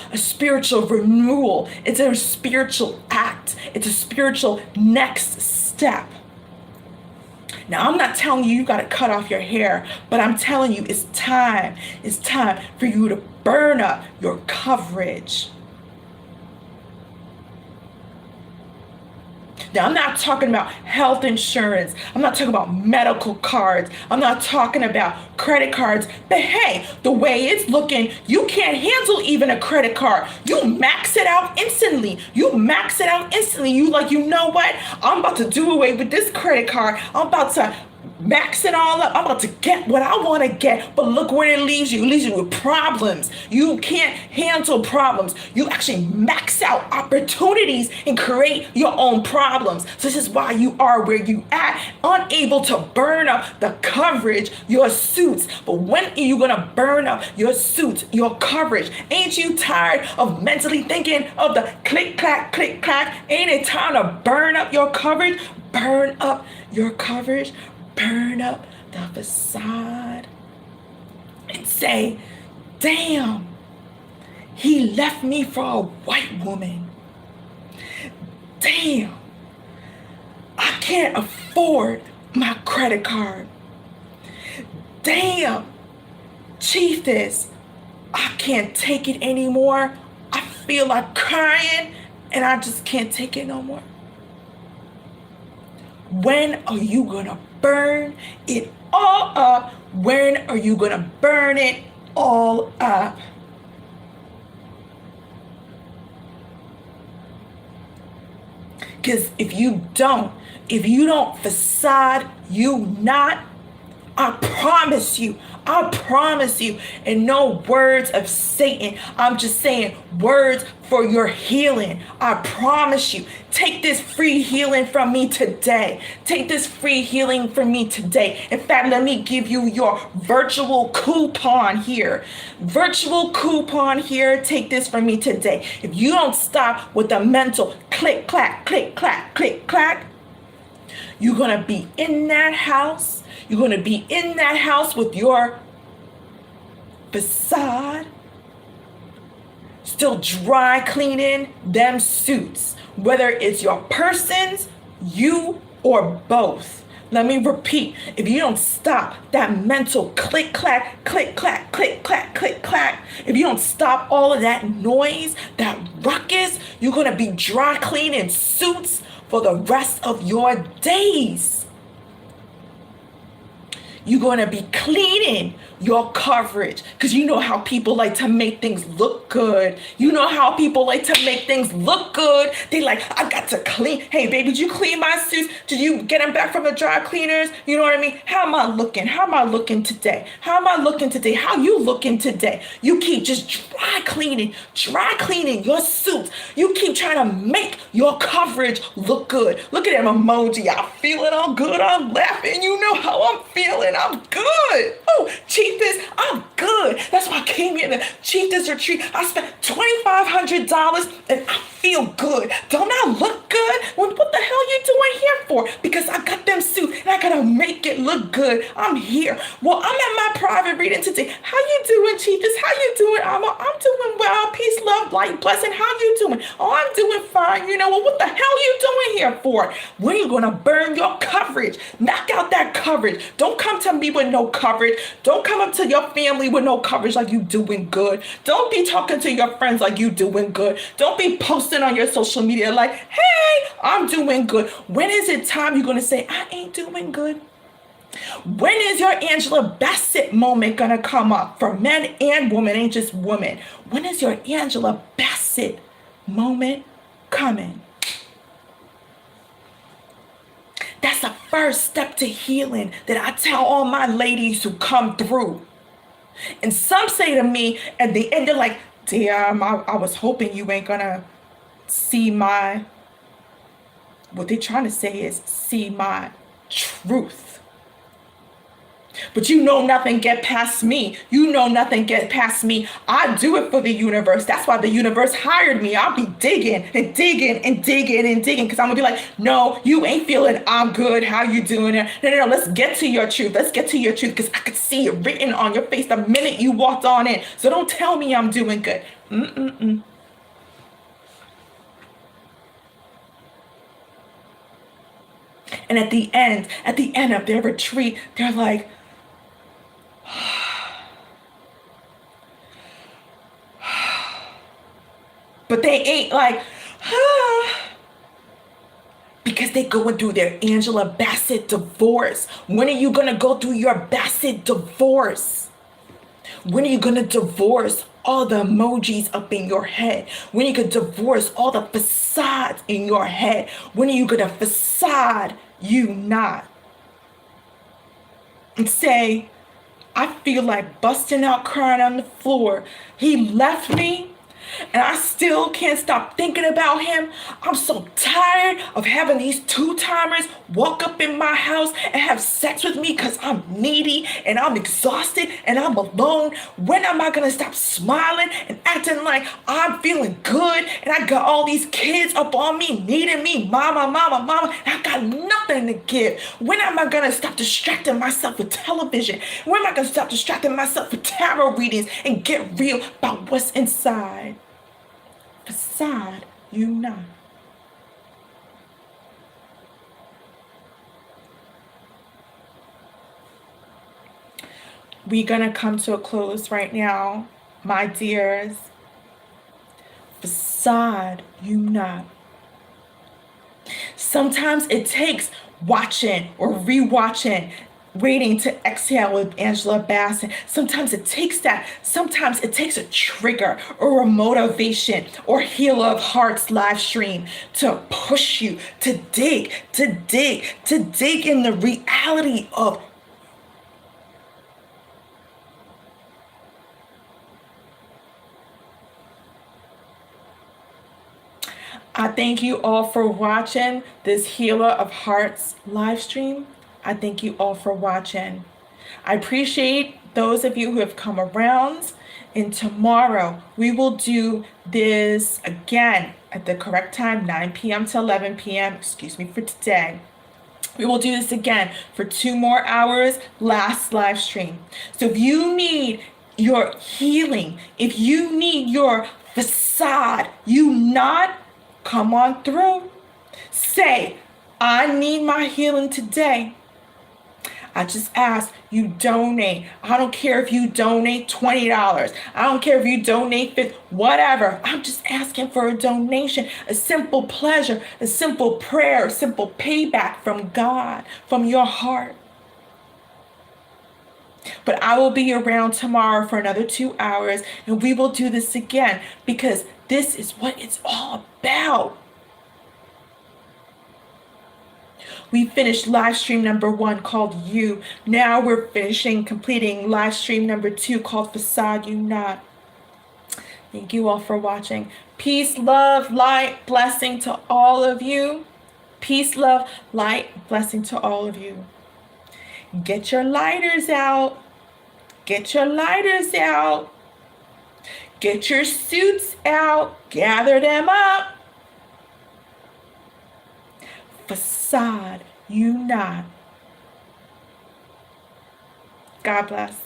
renewal. It's a spiritual act. It's a spiritual next step. Now, I'm not telling you got to cut off your hair, but I'm telling you it's time. It's time for you to burn up your coverage. Now, I'm not talking about health insurance. I'm not talking about medical cards. I'm not talking about credit cards. But hey, the way it's looking, you can't handle even a credit card. You max it out instantly. You like, you know what? I'm about to do away with this credit card. I'm about to max it all up. I'm about to get what I want to get, but look where it leaves you. It leaves you with problems. You can't handle problems. You actually max out opportunities and create your own problems. So this is why you are where you at, unable to burn up the coverage, your suits. But when are you gonna burn up your suits, your coverage? Ain't you tired of mentally thinking of the click, clack, click, clack? Ain't it time to burn up your coverage? Burn up your coverage. Burn up the facade and say, damn, he left me for a white woman. Damn, I can't afford my credit card. Damn, Chieftess, I can't take it anymore. I feel like crying and I just can't take it no more. When are you gonna burn it all up? When are you gonna burn it all up? Because if you don't Façade You Not, I promise you, and no words of Satan. I'm just saying words for your healing. I promise you. Take this free healing from me today. In fact, let me give you your virtual coupon here. Take this from me today. If you don't stop with the mental click, clack, click, clack, click, clack, you're going to be in that house. You're going to be in that house with your facade, still dry cleaning them suits, whether it's your persons, you, or both. Let me repeat, if you don't stop that mental click, clack, click, clack, click, clack, click, clack, if you don't stop all of that noise, that ruckus, you're going to be dry cleaning suits for the rest of your days. You're going to be cleaning your coverage because you know how people like to make things look good. You know how people like to make things look good. They like, I got to clean. Hey, baby, did you clean my suits? Did you get them back from the dry cleaners? You know what I mean? How am I looking? How am I looking today? How am I looking today? How you looking today? You keep just dry cleaning your suits. You keep trying to make your coverage look good. Look at that emoji. I'm feeling all good. I'm laughing. You know how I'm feeling. I'm good. Oh, Chieftess, I'm good. That's why I came here to Chieftess retreat. I spent $2,500 and I feel good. Don't I look good? Well, what the hell you doing here for? Because I got them suits and I gotta make it look good. I'm here. Well, I'm at my private reading today. How you doing, Chieftess? How you doing, Amma? I'm doing well. Peace, love, light, blessing. How you doing? Oh, I'm doing fine. You know, well, what the hell you doing here for? When you gonna burn your coverage? Knock out that coverage. Don't come to me with no coverage. Don't come up to your family with no coverage like you doing good. Don't be talking to your friends like you doing good. Don't be posting on your social media like, hey, I'm doing good. When is it time you're gonna say, I ain't doing good? When is your Angela Bassett moment gonna come up for men and women, ain't just women? When is your Angela Bassett moment coming? That's the first step to healing that I tell all my ladies who come through. And some say to me at the end, they're like, damn, I was hoping you ain't gonna see what they're trying to say is see my truth. But you know nothing get past me. You know nothing get past me. I do it for the universe. That's why the universe hired me. I'll be digging and digging and digging and digging because I'm going to be like, no, you ain't feeling I'm good. How you doing it? No. Let's get to your truth. Let's get to your truth because I could see it written on your face the minute you walked on in. So don't tell me I'm doing good. And at the end of their retreat, they're like, but they ain't like, because they going through their Angela Bassett divorce. When are you going to go through your Bassett divorce? When are you going to divorce all the emojis up in your head? When are you going to divorce all the facades in your head? When are you going to facade you not? And say, I feel like busting out crying on the floor. He left me and I still can't stop thinking about him. I'm so tired of having these two-timers walk up in my house and have sex with me because I'm needy and I'm exhausted and I'm alone. When am I going to stop smiling and acting like I'm feeling good and I got all these kids up on me needing me, mama, and I got nothing to give? When am I going to stop distracting myself with television? When am I going to stop distracting myself with tarot readings and get real about what's inside? Facade you not. We're gonna come to a close right now, my dears. Facade you not. Sometimes it takes watching or rewatching Waiting to Exhale with Angela Bassett. Sometimes it takes that. Sometimes it takes a trigger or a motivation or Healer of Hearts live stream to push you to dig in the reality of I thank you all for watching this Healer of Hearts live stream. I thank you all for watching. I appreciate those of you who have come around. And tomorrow we will do this again at the correct time, 9 p.m. to 11 p.m. Excuse me for today. We will do this again for 2 more hours, last live stream. So if you need your healing, if you need your facade, you not come on through. Say, I need my healing today. I just ask you donate. I don't care if you donate $20. I don't care if you donate $50, whatever. I'm just asking for a donation, a simple pleasure, a simple prayer, a simple payback from God, from your heart. But I will be around tomorrow for another 2 hours, and we will do this again, because this is what it's all about. We finished live stream number 1 called You. Now we're completing live stream number 2 called Façade You Not. Thank you all for watching. Peace, love, light, blessing to all of you. Peace, love, light, blessing to all of you. Get your lighters out. Get your lighters out. Get your suits out. Gather them up. Façade, you not. God bless.